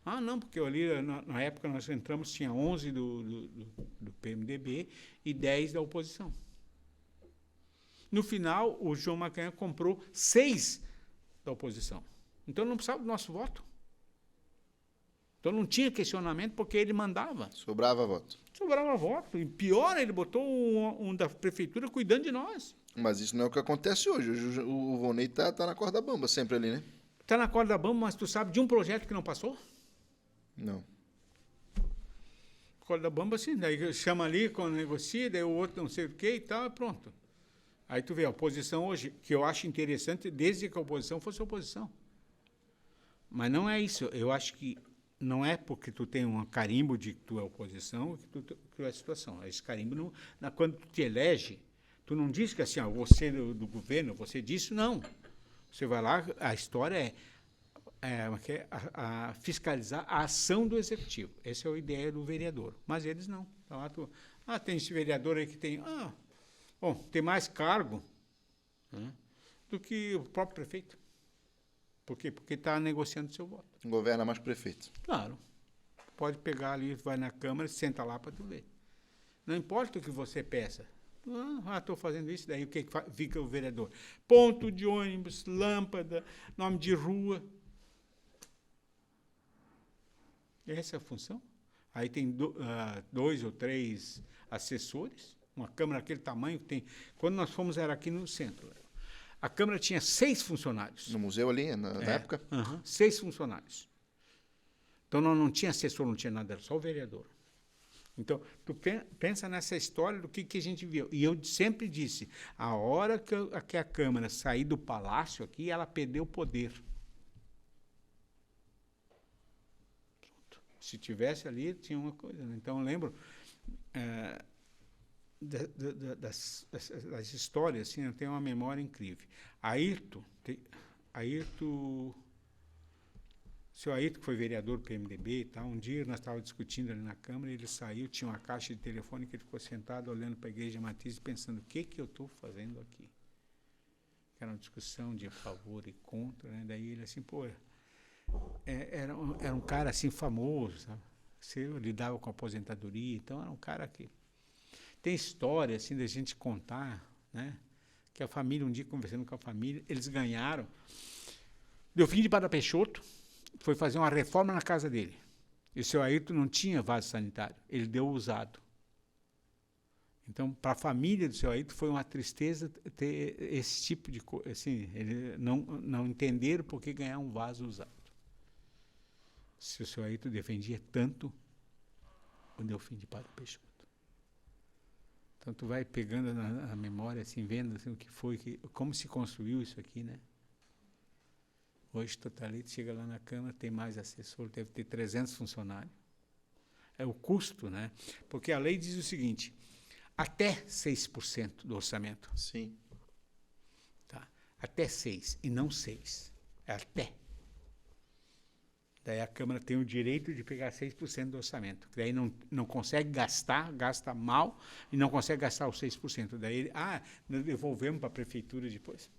Não, porque ali, na época, nós entramos, tinha 11 do PMDB e 10 da oposição. No final, o João Macanha comprou 6 da oposição. Então, não precisava do nosso voto. Então, não tinha questionamento, porque ele mandava. Sobrava voto. Sobrava voto. E pior, ele botou um da prefeitura cuidando de nós. Mas isso não é o que acontece hoje. Hoje o Vonei tá na corda bamba sempre ali, né? Está na corda bamba, mas tu sabe de um projeto que não passou? Não. Corda bamba, sim. Daí chama ali, quando negocia, daí o outro não sei o quê e tal, e pronto. Aí tu vê a oposição hoje, que eu acho interessante, desde que a oposição fosse oposição. Mas não é isso. Eu acho que não é porque tu tem um carimbo de que tu é oposição que tu é situação. Esse carimbo, quando tu te elege, tu não diz que assim, você do governo, você disso, não. Você vai lá, a história é fiscalizar a ação do executivo. Essa é a ideia do vereador. Mas eles não. Então, tem esse vereador aí que tem... tem mais cargo, né, do que o próprio prefeito. Por quê? Porque está negociando seu voto. Governa mais prefeito. Claro. Pode pegar ali, vai na Câmara, senta lá para tu ver. Não importa o que você peça. Estou fazendo isso, daí o que fica o vereador? Ponto de ônibus, lâmpada, nome de rua. Essa é a função. Aí tem 2 ou 3 assessores, uma Câmara daquele tamanho que tem. Quando nós fomos, era aqui no centro. A Câmara tinha 6 funcionários. No museu ali, na época? 6 funcionários. Então, não tinha assessor, não tinha nada, era só o vereador. Então, tu pensa nessa história do que a gente viu. E eu sempre disse, a hora que a Câmara sair do palácio aqui, ela perdeu o poder. Se tivesse ali, tinha uma coisa. Então, eu lembro das histórias, assim, eu tenho uma memória incrível. Ayrton O seu Ayrton, que foi vereador do PMDB e tal, um dia nós estávamos discutindo ali na Câmara, ele saiu, tinha uma caixa de telefone que ele ficou sentado olhando para a Igreja Matriz e pensando, o que eu estou fazendo aqui? Era uma discussão de a favor e contra, né? Daí ele assim, pô, era um cara assim famoso, sabe? Você lidava com aposentadoria, então era um cara que... Tem história assim da gente contar, né? Que a família, um dia conversando com a família, eles ganharam. Delfim de Padre Peixoto foi fazer uma reforma na casa dele. E o seu Ayrton não tinha vaso sanitário, ele deu usado. Então, para a família do seu Ayrton foi uma tristeza ter esse tipo de coisa, assim, eles não entenderam por que ganhar um vaso usado. Se o seu Ayrton defendia tanto o Delfim de Padre Peixoto. Então, tu vai pegando na memória, assim, vendo assim, o que foi, como se construiu isso aqui, né? Hoje, Totalite chega lá na Câmara, tem mais assessor, deve ter 300 funcionários. É o custo, né? Porque a lei diz o seguinte, até 6% do orçamento. Sim. Tá? Até 6%, e não 6%. É até. Daí a Câmara tem o direito de pegar 6% do orçamento. Daí não consegue gastar, gasta mal, e não consegue gastar os 6%. Daí, nós devolvemos para a Prefeitura depois.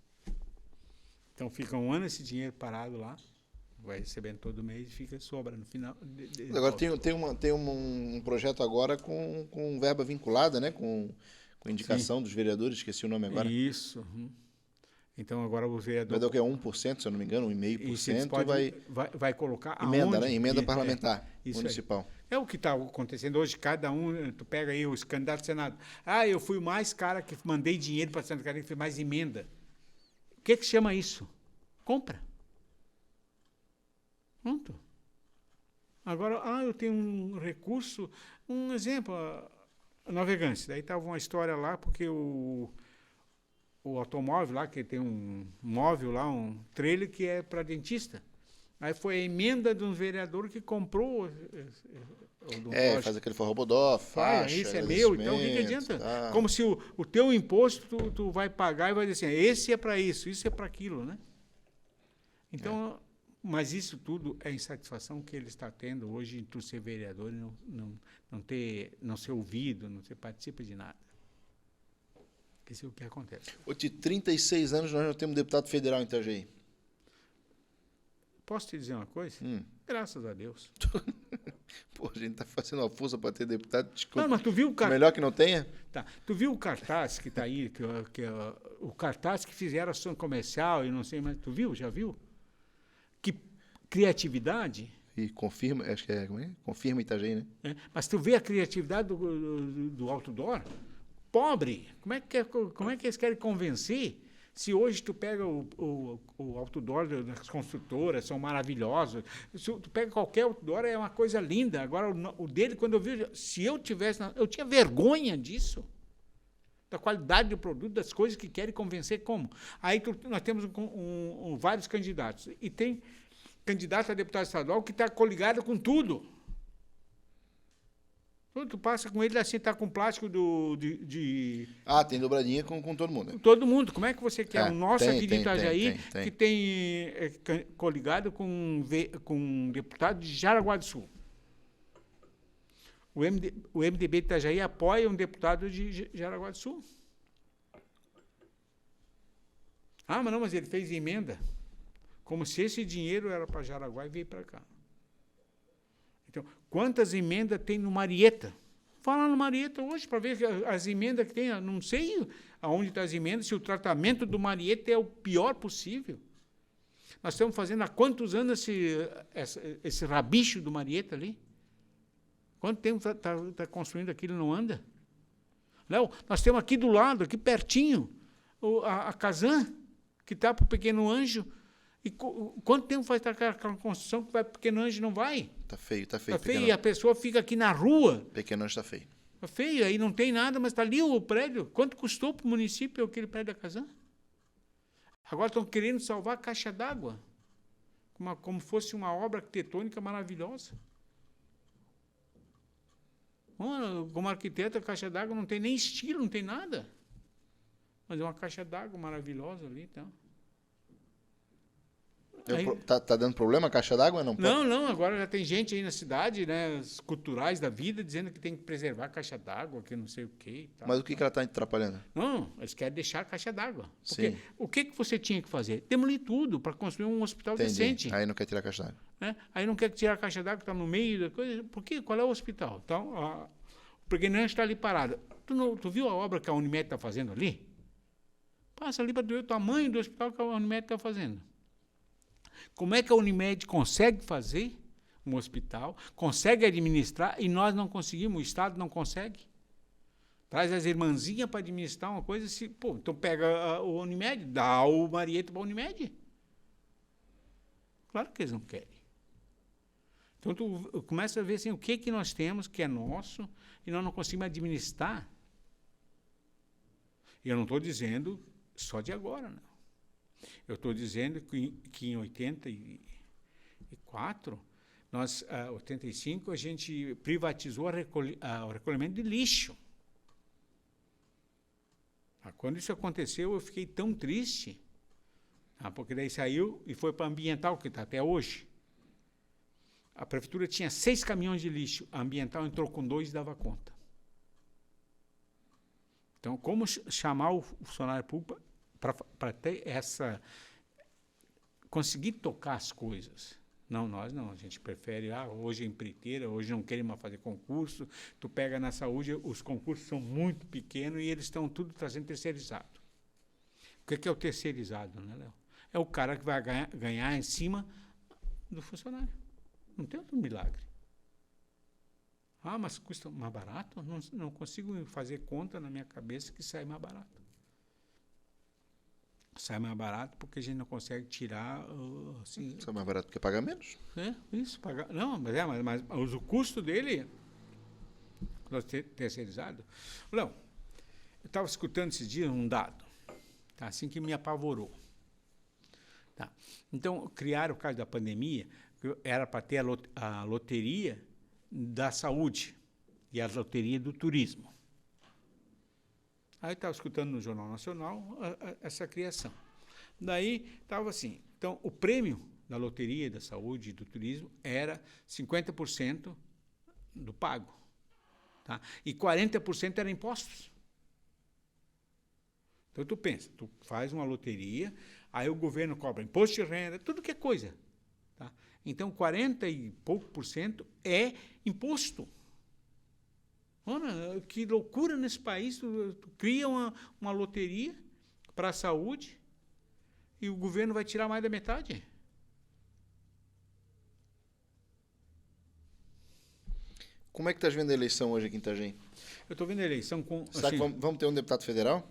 Então fica um ano esse dinheiro parado lá, vai recebendo todo mês e fica sobra no final. Agora tem um projeto agora com verba vinculada, né? Com indicação dos vereadores, esqueci o nome agora. Isso. Então agora o vereador... Vai dar o que? 1%, se eu não me engano, 1,5%. Vai colocar emenda, aonde? Né? Emenda parlamentar municipal. É o que está acontecendo hoje, cada um, tu pega aí os candidatos ao Senado. Eu fui o mais cara que mandei dinheiro para Santa Catarina, fiz mais emenda. O que chama isso? Compra. Pronto. Agora, eu tenho um recurso, um exemplo, a Navegantes. Daí estava uma história lá, porque o automóvel lá, que tem um móvel lá, um trailer que é para dentista. Aí foi a emenda de um vereador que comprou. Faz aquele forrobodó, faixa, isso é meu, então o que adianta? Tá. Como se o teu imposto tu vai pagar e vai dizer assim, esse é para isso é para aquilo, né? Então, mas isso tudo é insatisfação que ele está tendo hoje em tu ser vereador e não ser ouvido, não ser participa de nada. Isso é o que acontece. De 36 anos nós já temos deputado federal em Itajaí. Posso te dizer uma coisa? Graças a Deus. Pô, a gente está fazendo uma força para ter deputado. Desculpa. Não, mas tu viu o cartaz? Melhor que não tenha? Tá. Tu viu o cartaz que está aí, o cartaz que fizeram ação comercial e não sei mais. Tu viu? Já viu? Que criatividade. E confirma, acho que confirma Itajaí, né? Mas tu vê a criatividade do outdoor? Pobre. Como é que eles querem convencer? Se hoje tu pega o outdoor das construtoras, são maravilhosos. Se tu pega qualquer outdoor, é uma coisa linda. Agora, o dele, quando eu vi, se eu tivesse... Eu tinha vergonha disso. Da qualidade do produto, das coisas que querem convencer como. Aí nós temos vários candidatos. E tem candidato a deputado estadual que está coligado com tudo. Tu passa com ele assim, está com plástico tem dobradinha com todo mundo. Né? Todo mundo. Como é que você quer? O nosso aqui de Itajaí, tem. que tem coligado com um deputado de Jaraguá do Sul. O MDB de Itajaí apoia um deputado de Jaraguá do Sul. Mas ele fez emenda. Como se esse dinheiro era para Jaraguá e veio para cá. Então, quantas emendas tem no Marieta? Fala no Marieta hoje para ver as emendas que tem. Eu não sei aonde estão as emendas, se o tratamento do Marieta é o pior possível. Nós estamos fazendo há quantos anos esse rabicho do Marieta ali? Quanto tempo está construindo aquilo e não anda? Léo, nós temos aqui do lado, aqui pertinho, a Casan, que está para o Pequeno Anjo. E quanto tempo vai estar aquela construção que vai para o Pequeno Anjo e não vai? Está feio. Está feio, e a pessoa fica aqui na rua. Pequeno Anjo está feio. Está feio, aí não tem nada, mas está ali o prédio. Quanto custou para o município aquele prédio da Casan? Agora estão querendo salvar a caixa d'água, como fosse uma obra arquitetônica maravilhosa. Como arquiteto, a caixa d'água não tem nem estilo, não tem nada. Mas é uma caixa d'água maravilhosa ali, então. Tá dando problema a caixa d'água? Não, não, agora já tem gente aí na cidade, né, os culturais da vida, dizendo que tem que preservar a caixa d'água, que não sei o quê. Tal, mas o que ela está atrapalhando? Não, eles querem deixar a caixa d'água. Porque Sim. o que você tinha que fazer? Demolir tudo para construir um hospital decente. Aí não quer tirar a caixa d'água. Né? Aí não quer tirar a caixa d'água, está no meio da coisa. Por quê? Qual é o hospital? Então, porque não está ali parado. Tu viu a obra que a Unimed está fazendo ali? Passa ali para ver o tamanho do hospital que a Unimed está fazendo. Como é que a Unimed consegue fazer um hospital, consegue administrar, e nós não conseguimos, o Estado não consegue? Traz as irmãzinhas para administrar uma coisa, então pega o Unimed, dá o Marieta para a Unimed. Claro que eles não querem. Então, tu começa a ver assim, o que nós temos que é nosso e nós não conseguimos administrar. E eu não estou dizendo só de agora, não. Eu estou dizendo que em 84, 85, a gente privatizou o recolhimento de lixo. Quando isso aconteceu, eu fiquei tão triste, porque daí saiu e foi para a ambiental, que está até hoje. A prefeitura tinha 6 caminhões de lixo, a ambiental entrou com 2 e dava conta. Então, como chamar o funcionário público para ter conseguir tocar as coisas? Não, nós não, a gente prefere, hoje é empreiteira, hoje não querem mais fazer concurso, tu pega na saúde, os concursos são muito pequenos e eles estão tudo trazendo terceirizado. O que é o terceirizado, né, Léo? É o cara que vai ganhar em cima do funcionário. Não tem outro milagre. Mas custa mais barato? Não consigo fazer conta na minha cabeça que sai mais barato. Sai mais barato porque a gente não consegue tirar... assim, sai mais barato porque paga menos. Isso. Não, mas o custo dele é terceirizado. Léo, eu estava escutando esses dias um dado, assim que me apavorou. Então, criaram, por causa da pandemia, era para ter a loteria da saúde e a loteria do turismo. Aí estava escutando no Jornal Nacional essa criação. Daí estava assim, então o prêmio da loteria, da saúde e do turismo era 50% do pago. Tá? E 40% era impostos. Então tu pensa, tu faz uma loteria, aí o governo cobra imposto de renda, tudo que é coisa. Tá? Então 40 e pouco por cento é imposto. Olha, que loucura nesse país, tu cria uma loteria para a saúde e o governo vai tirar mais da metade. Como é que estás vendo a eleição hoje aqui em Itagem? Eu estou vendo a eleição com... Será que vamos ter um deputado federal?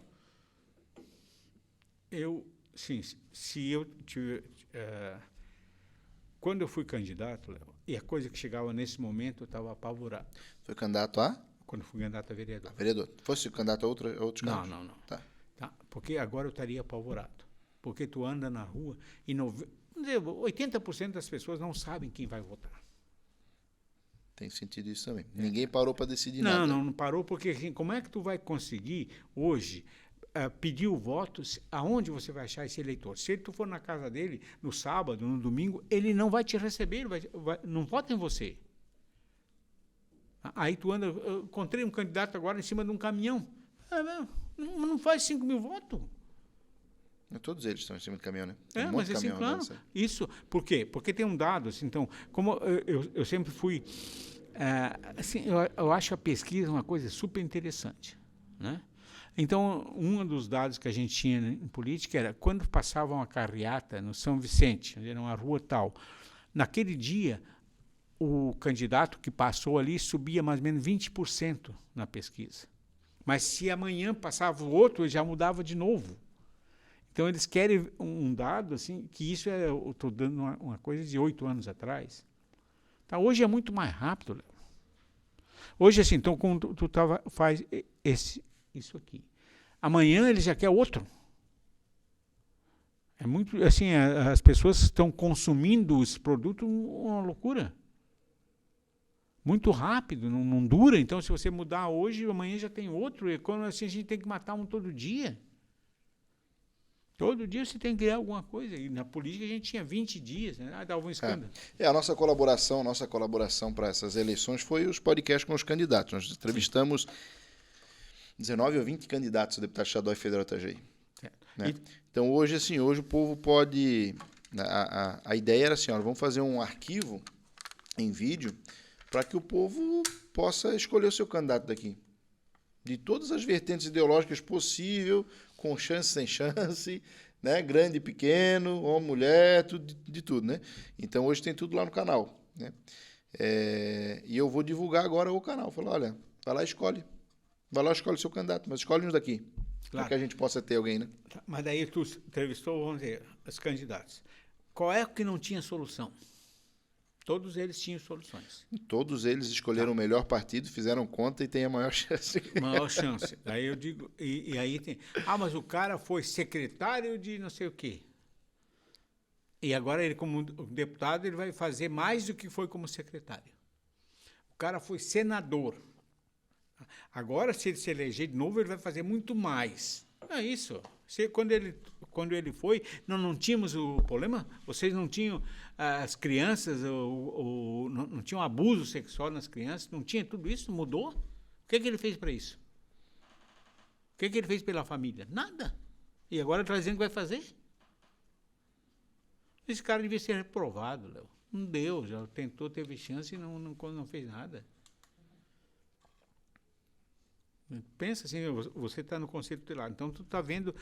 Sim, se eu tiver... quando eu fui candidato, Léo, e a coisa que chegava nesse momento, eu estava apavorado. Foi candidato a? Quando eu fui candidato a vereador. Vereador. Fosse candidato a outros cargos? Não. Tá. Porque agora eu estaria apavorado. Porque tu anda na rua e 80% das pessoas não sabem quem vai votar. Tem sentido isso também. Ninguém parou para decidir nada. Não parou, porque como é que tu vai conseguir hoje pedir o voto aonde você vai achar esse eleitor? Se tu for na casa dele no sábado, no domingo, ele não vai te receber, não vota em você. Aí tu anda, eu encontrei um candidato agora em cima de um caminhão. Não faz 5 mil votos. Todos eles estão em cima do caminhão, né? Mas assim, claro, isso. Por quê? Porque tem um dado, assim, então, como eu sempre fui... assim, eu acho a pesquisa uma coisa super interessante, né? Então, um dos dados que a gente tinha em política era quando passava uma carreata no São Vicente, era uma rua tal, naquele dia, o candidato que passou ali subia mais ou menos 20% na pesquisa. Mas se amanhã passava o outro, ele já mudava de novo. Então, eles querem um dado, assim, que isso eu estou dando uma coisa de 8 anos atrás. Tá, hoje é muito mais rápido, Léo. Hoje, assim, então, quando tu faz isso aqui. Amanhã ele já quer outro. É muito, assim, as pessoas estão consumindo esse produto uma loucura. Muito rápido, não dura. Então, se você mudar hoje, amanhã já tem outro. E quando assim, a gente tem que matar um todo dia. Todo dia você tem que criar alguma coisa. E na política a gente tinha 20 dias, né? Ah, dava um escândalo. A nossa colaboração para essas eleições foi os podcasts com os candidatos. Nós entrevistamos 19 ou 20 candidatos a deputado estadual e federal Itajaí. Né? Então hoje, assim, hoje o povo pode... A ideia era assim, vamos fazer um arquivo em vídeo para que o povo possa escolher o seu candidato daqui. De todas as vertentes ideológicas possível, com chance, sem chance, né? Grande, pequeno, homem, mulher, tudo, de tudo, né? Então hoje tem tudo lá no canal, né? E eu vou divulgar agora o canal. Falar, olha, vai lá e escolhe. Vai lá e escolhe o seu candidato, mas escolhe uns daqui. Para que a gente possa ter alguém, né? Mas daí tu entrevistou, vamos dizer, os candidatos. Qual é o que não tinha solução? Todos eles tinham soluções. Todos eles escolheram o melhor partido, fizeram conta e têm a maior chance. Maior chance. Daí eu digo, e aí tem... mas o cara foi secretário de não sei o quê. E agora ele, como deputado, ele vai fazer mais do que foi como secretário. O cara foi senador. Agora, se ele se eleger de novo, ele vai fazer muito mais. É isso. Quando ele foi, nós não tínhamos o problema? Vocês não tinham as crianças, não tinham abuso sexual nas crianças? Não tinha tudo isso? Mudou? O que ele fez para isso? O que ele fez pela família? Nada. E agora está dizendo que vai fazer? Esse cara devia ser reprovado, Léo. Não deu, já tentou, teve chance e não fez nada. Pensa assim, você está no conselho tutelar, então tu está vendo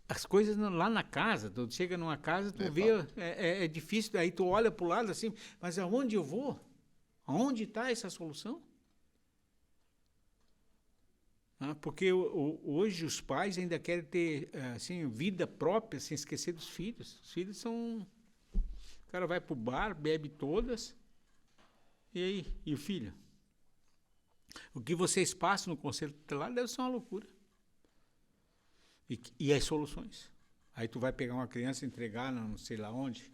as coisas lá na casa, tu chega numa casa, tu vê, é difícil, aí tu olha para o lado assim, mas aonde eu vou? Aonde está essa solução? Porque hoje os pais ainda querem ter assim, vida própria, sem esquecer dos filhos. Os filhos são... O cara vai para o bar, bebe todas, e aí? E o filho? O que vocês passam no conselho tutelar deve ser uma loucura. E as soluções? Aí tu vai pegar uma criança e entregar não sei lá onde?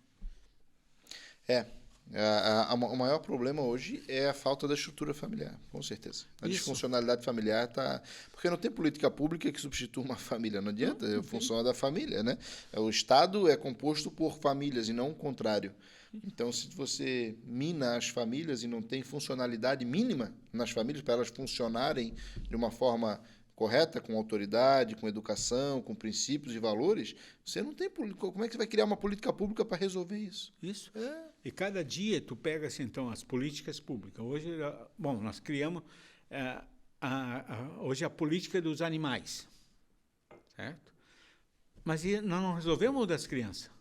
O maior problema hoje é a falta da estrutura familiar, com certeza. A disfuncionalidade familiar está... Porque não tem política pública que substitua uma família, não adianta, é a função da família, né? O Estado é composto por famílias e não o contrário. Então, se você mina as famílias e não tem funcionalidade mínima nas famílias para elas funcionarem de uma forma correta, com autoridade, com educação, com princípios e valores, você não tem... Como é que você vai criar uma política pública para resolver isso? Isso. E cada dia tu pega assim, então, as políticas públicas. Hoje, bom, nós criamos hoje a política dos animais, certo? Mas nós não resolvemos o das crianças.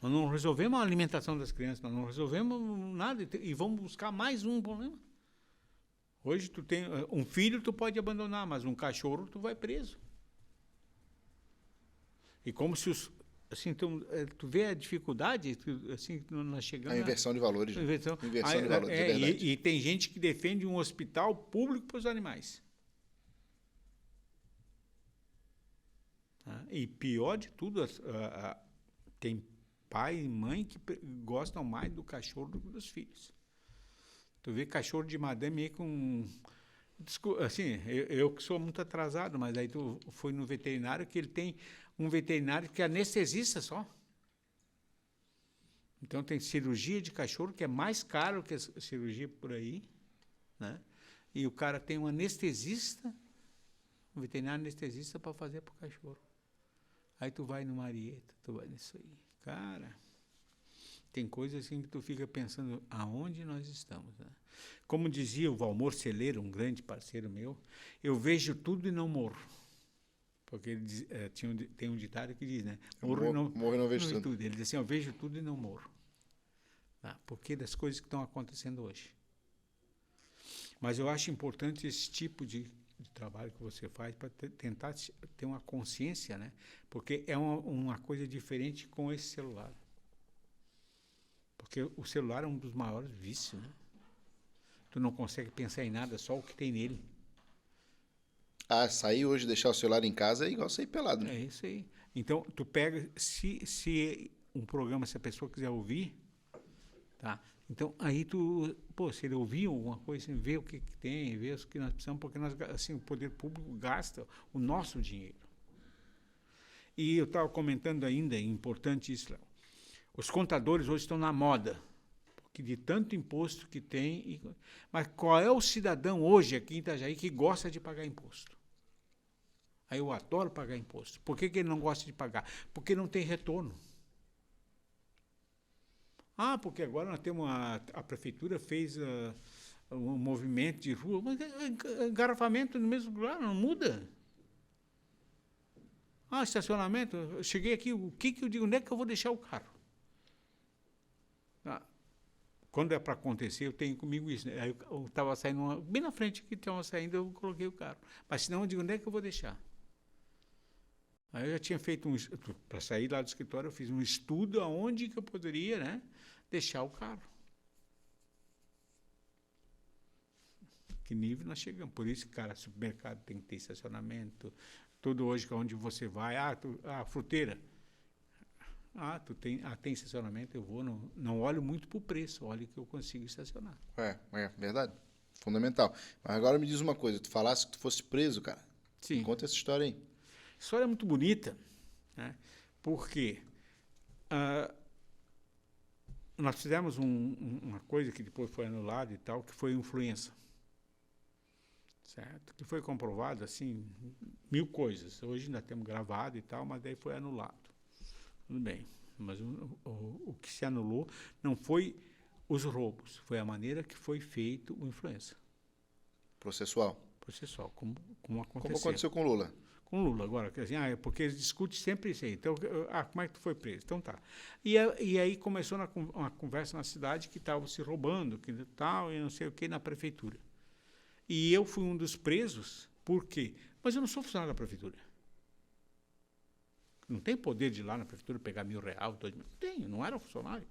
Nós não resolvemos a alimentação das crianças, nós não resolvemos nada e vamos buscar mais um problema. Hoje tu tem um filho, tu pode abandonar, mas um cachorro tu vai preso. E como se os... Assim, então, tu vê a dificuldade, assim, nós chegamos... A inversão de valores. Inversão de valores, de verdade. E tem gente que defende um hospital público para os animais. E pior de tudo, tem pai e mãe que gostam mais do cachorro do que dos filhos. Tu vê cachorro de madame aí com... Assim, eu que sou muito atrasado, mas aí tu foi no veterinário que ele tem um veterinário que é anestesista só. Então tem cirurgia de cachorro que é mais caro que a cirurgia por aí, né? E o cara tem um anestesista, um veterinário anestesista para fazer para o cachorro. Aí tu vai no Marieta, tu vai nisso aí. Cara, tem coisas assim que tu fica pensando aonde nós estamos, né? Como dizia o Valmor Celeiro, um grande parceiro meu, eu vejo tudo e não morro. Porque ele diz, tem um ditado que diz, né? Morro e não vejo tudo. Ele diz assim, eu vejo tudo e não morro. Porque das coisas que estão acontecendo hoje. Mas eu acho importante esse tipo de trabalho que você faz para tentar ter uma consciência, né? Porque é uma coisa diferente com esse celular. Porque o celular é um dos maiores vícios, né? Tu não consegue pensar em nada, só o que tem nele. Sair hoje, deixar o celular em casa é igual sair pelado, né? É isso aí. Então, tu pega, se um programa, se a pessoa quiser ouvir, tá? Então, aí se ele ouvir alguma coisa, assim, vê o que tem, vê o que nós precisamos, porque nós, assim, o poder público gasta o nosso dinheiro. E eu estava comentando ainda, é importante isso, Léo. Os contadores hoje estão na moda, porque de tanto imposto que tem. Mas qual é o cidadão hoje aqui em Itajaí que gosta de pagar imposto? Aí eu adoro pagar imposto. Por que ele não gosta de pagar? Porque não tem retorno. Ah, porque agora nós temos a prefeitura fez um movimento de rua, mas engarrafamento no mesmo lugar não muda. Ah, estacionamento, eu cheguei aqui, o que eu digo, onde é que eu vou deixar o carro? Ah, quando é para acontecer, eu tenho comigo isso. Né? Aí eu estava saindo, bem na frente que estava saindo, eu coloquei o carro. Mas senão eu digo, onde é que eu vou deixar? Aí eu já tinha feito para sair lá do escritório, eu fiz um estudo aonde que eu poderia, né, deixar o carro. Que nível nós chegamos. Por isso, cara, supermercado tem que ter estacionamento. Tudo hoje, onde você vai, fruteira. Tem estacionamento, eu vou, não olho muito para o preço, olho que eu consigo estacionar. É verdade. Fundamental. Mas agora me diz uma coisa, tu falasse que tu fosse preso, cara. Sim. Conta essa história aí. A história é muito bonita, né? Porque nós fizemos uma coisa que depois foi anulada e tal, que foi influenza. Certo? Que foi comprovado, assim, 1000 coisas. Hoje ainda temos gravado e tal, mas daí foi anulado. Tudo bem. Mas o que se anulou não foi os roubos, foi a maneira que foi feito o influenza. Processual, como aconteceu. Como aconteceu com Lula. Com Lula, agora, assim, porque eles discutem sempre isso aí. Então, como é que tu foi preso? Então tá. E aí começou uma conversa na cidade que estavam se roubando, que tal, e não sei o que, na prefeitura. E eu fui um dos presos, por quê? Mas eu não sou funcionário da prefeitura. Não tenho poder de ir lá na prefeitura pegar R$1.000, R$2.000. Não tenho, não era funcionário.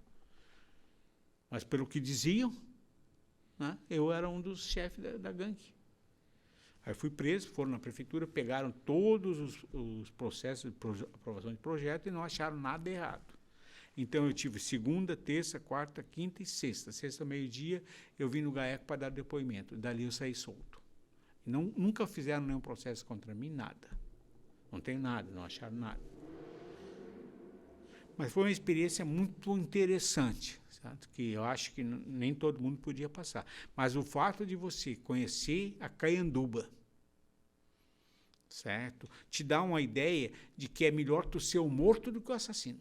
Mas pelo que diziam, né, eu era um dos chefes da gangue. Aí fui preso, foram na prefeitura, pegaram todos os processos de aprovação de projeto e não acharam nada errado. Então eu tive segunda, terça, quarta, quinta e sexta. Sexta, meio-dia, eu vim no GAECO para dar depoimento. Dali eu saí solto. Nunca fizeram nenhum processo contra mim, nada. Não tem nada, não acharam nada. Mas foi uma experiência muito interessante, certo? Que eu acho que nem todo mundo podia passar. Mas o fato de você conhecer a Caianduba, certo? Te dá uma ideia de que é melhor tu ser o morto do que o assassino.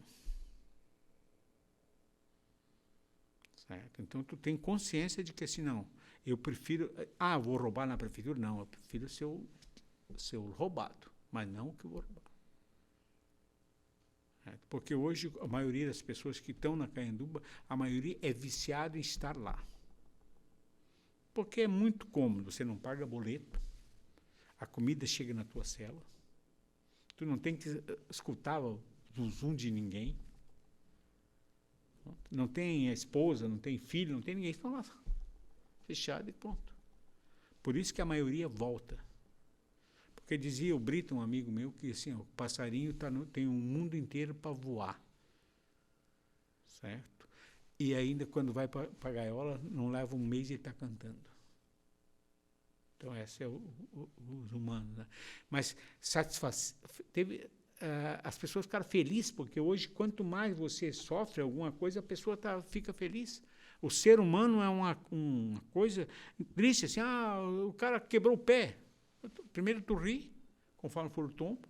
Certo? Então, tu tem consciência de que assim, não, eu prefiro... vou roubar na prefeitura? Não, eu prefiro ser o roubado, mas não o que eu vou roubar. Certo? Porque hoje, a maioria das pessoas que estão na Caianduba, a maioria é viciado em estar lá. Porque é muito cômodo, você não paga boleto, a comida chega na tua cela, tu não tem que escutar o zum de ninguém, não tem esposa, não tem filho, não tem ninguém, estão lá, fechado e pronto. Por isso que a maioria volta. Porque dizia o Brito, um amigo meu, que assim, o passarinho tem um mundo inteiro para voar. Certo? E ainda quando vai para a gaiola, não leva um mês e ele está cantando. Então, esse é os humanos. Né? Mas as pessoas ficaram felizes, porque hoje, quanto mais você sofre alguma coisa, a pessoa fica feliz. O ser humano é uma coisa triste, assim, o cara quebrou o pé. Primeiro tu ri, conforme for o tombo,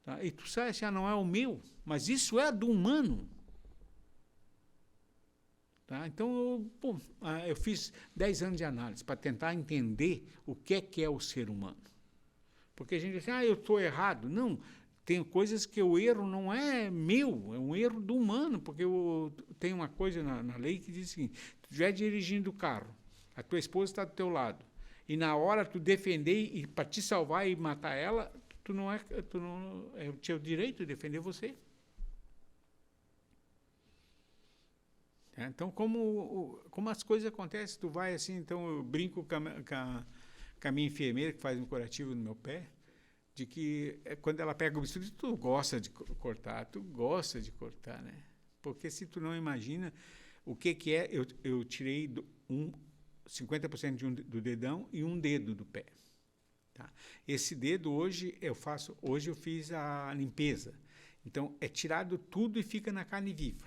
tá? E tu sabe assim, não é o meu, mas isso é do humano. Tá? Então, eu fiz 10 anos de análise para tentar entender o que é o ser humano. Porque a gente diz assim, eu estou errado. Não, tem coisas que o erro não é meu, é um erro do humano, porque tem uma coisa na lei que diz o seguinte, tu estiver dirigindo o carro, a tua esposa está do teu lado, e na hora tu defender e para te salvar e matar ela, é o teu direito de defender você. Então, como as coisas acontecem, tu vai assim, então eu brinco com a minha enfermeira que faz um curativo no meu pé, de que quando ela pega o bisturi, tu gosta de cortar, né? Porque se tu não imagina o que é, eu tirei 50% do dedão e um dedo do pé. Tá? Esse dedo hoje eu fiz a limpeza. Então, é tirado tudo e fica na carne viva.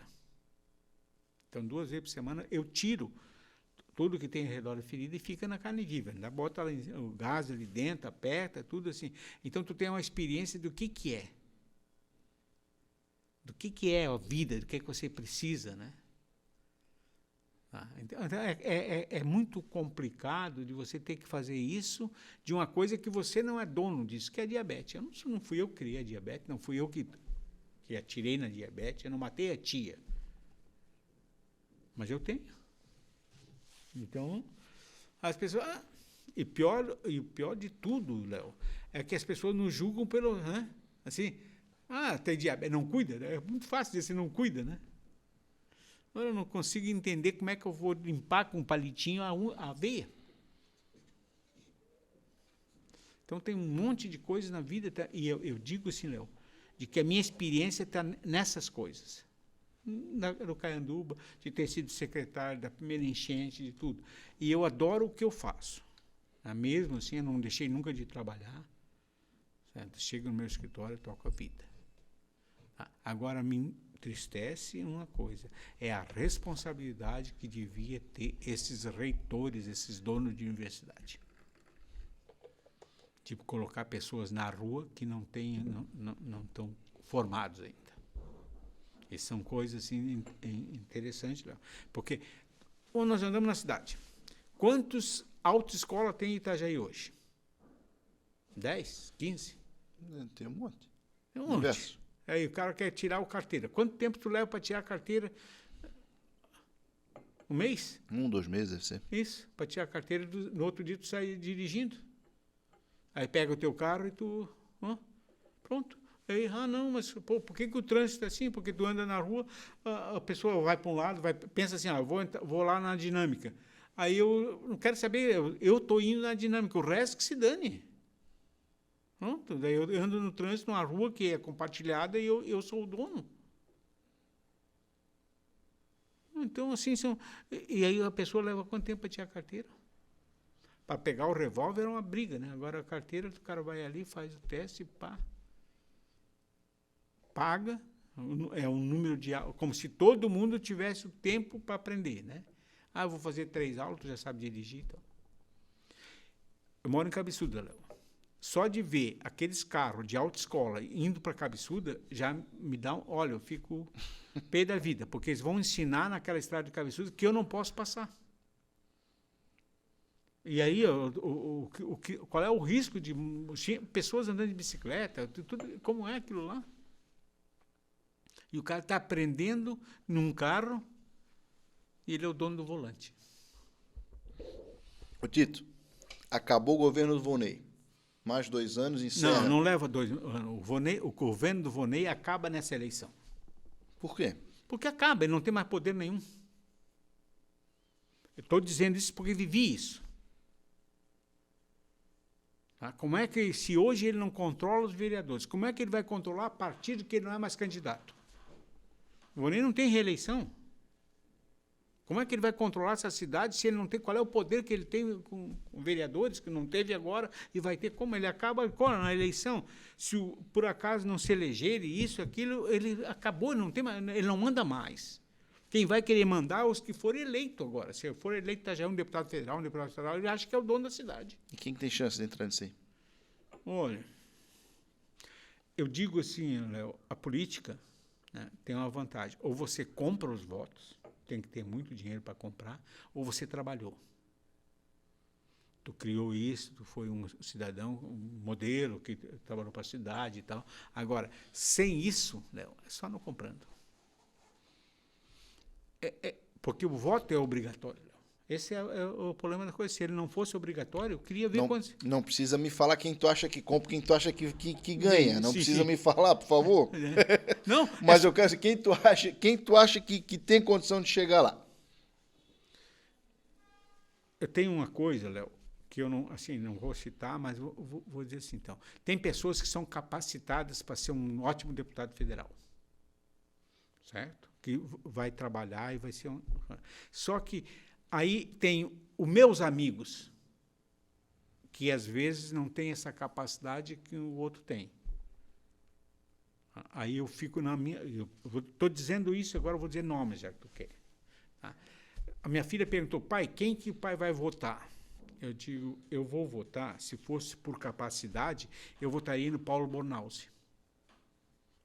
Então, 2 vezes por semana eu tiro tudo que tem ao redor da ferida e fica na carne viva. Ainda bota o gás ali dentro, aperta, tudo assim. Então, tu tem uma experiência do que é. Do que é a vida, do que você precisa, né? Então, é muito complicado de você ter que fazer isso de uma coisa que você não é dono disso, que é a diabetes. Não fui eu que criei a diabetes, não fui eu que atirei na diabetes, eu não matei a tia. Mas eu tenho. Então, as pessoas... E o pior de tudo, Léo, é que as pessoas nos julgam pelo... Né? Assim, tem diabetes, não cuida? É muito fácil dizer, você não cuida, né? Eu não consigo entender como é que eu vou limpar com um palitinho a veia. Então, tem um monte de coisas na vida, e eu digo assim, Léo, de que a minha experiência está nessas coisas. No Caianduba, de ter sido secretário da primeira enchente, de tudo. E eu adoro o que eu faço. Mesmo assim, eu não deixei nunca de trabalhar. Certo? Chego no meu escritório e toco a vida. Agora, me entristece uma coisa, é a responsabilidade que devia ter esses reitores, esses donos de universidade. Tipo, colocar pessoas na rua que não estão formados ainda. E são coisas assim, interessantes, Léo. Porque nós andamos na cidade. Quantos autoescolas tem em Itajaí hoje? 10? 15? Tem um monte. É um monte. Aí o cara quer tirar a carteira. Quanto tempo tu leva para tirar a carteira? Um mês? 2 meses, deve ser. Isso, para tirar a carteira, no outro dia tu sai dirigindo. Aí pega o teu carro e tu... pronto. Aí, não, mas por que o trânsito é assim? Porque tu anda na rua, a pessoa vai para um lado, pensa assim, eu vou lá na dinâmica. Aí eu não quero saber, eu estou indo na dinâmica, o resto que se dane. Pronto, daí eu ando no trânsito, numa rua que é compartilhada e eu sou o dono. Então, assim, e aí a pessoa leva quanto tempo para tirar a carteira? Para pegar o revólver é uma briga, né? Agora a carteira, o cara vai ali, faz o teste e paga, é um número de aulas, como se todo mundo tivesse o tempo para aprender, né? Eu vou fazer 3 aulas, tu já sabe dirigir e tal. Eu moro em Cabeçuda, Léo. Só de ver aqueles carros de autoescola indo para Cabeçuda, já me dá olha, eu fico pé da vida, porque eles vão ensinar naquela estrada de Cabeçuda que eu não posso passar. E aí, qual é o risco de pessoas andando de bicicleta, tudo, como é aquilo lá? E o cara está aprendendo num carro e ele é o dono do volante. Ô Tito, acabou o governo do Vonei. Mais 2 anos, encerra. Não leva 2 anos. O governo do Vonei acaba nessa eleição. Por quê? Porque acaba, ele não tem mais poder nenhum. Eu estou dizendo isso porque vivi isso. Como é que, se hoje ele não controla os vereadores, como é que ele vai controlar a partir de que ele não é mais candidato? O Vonei não tem reeleição. Como é que ele vai controlar essa cidade se ele não tem... Qual é o poder que ele tem com vereadores, que não teve agora, e vai ter como? Ele acaba na eleição. Se por acaso não se eleger isso, aquilo, ele acabou, não tem mais, ele não manda mais. Quem vai querer mandar os que forem eleitos agora. Se for eleito, já é um deputado federal, ele acha que é o dono da cidade. E quem tem chance de entrar nisso aí? Olha, eu digo assim, Léo, a política, né, tem uma vantagem. Ou você compra os votos, tem que ter muito dinheiro para comprar, ou você trabalhou. Tu criou isso, tu foi um cidadão, um modelo que trabalhou para a cidade e tal. Agora, sem isso, Léo, é só não comprando. Porque o voto é obrigatório, Léo. Esse é o problema da coisa. Se ele não fosse obrigatório, eu queria ver quantos... Não precisa me falar quem tu acha que compra, quem tu acha que ganha. Não sim, precisa sim. me falar, por favor. Não, mas eu quero saber quem tu acha que tem condição de chegar lá. Eu tenho uma coisa, Léo, que eu não vou citar, mas vou dizer assim, então. Tem pessoas que são capacitadas para ser um ótimo deputado federal. Certo? Que vai trabalhar e vai ser Só que aí tem os meus amigos, que às vezes não tem essa capacidade que o outro tem. Aí eu fico na minha... Eu estou dizendo isso, agora eu vou dizer nomes, já que tu quer. Tá? A minha filha perguntou, pai, quem que o pai vai votar? Eu digo, eu vou votar, se fosse por capacidade, eu votaria no Paulo Bornhausen.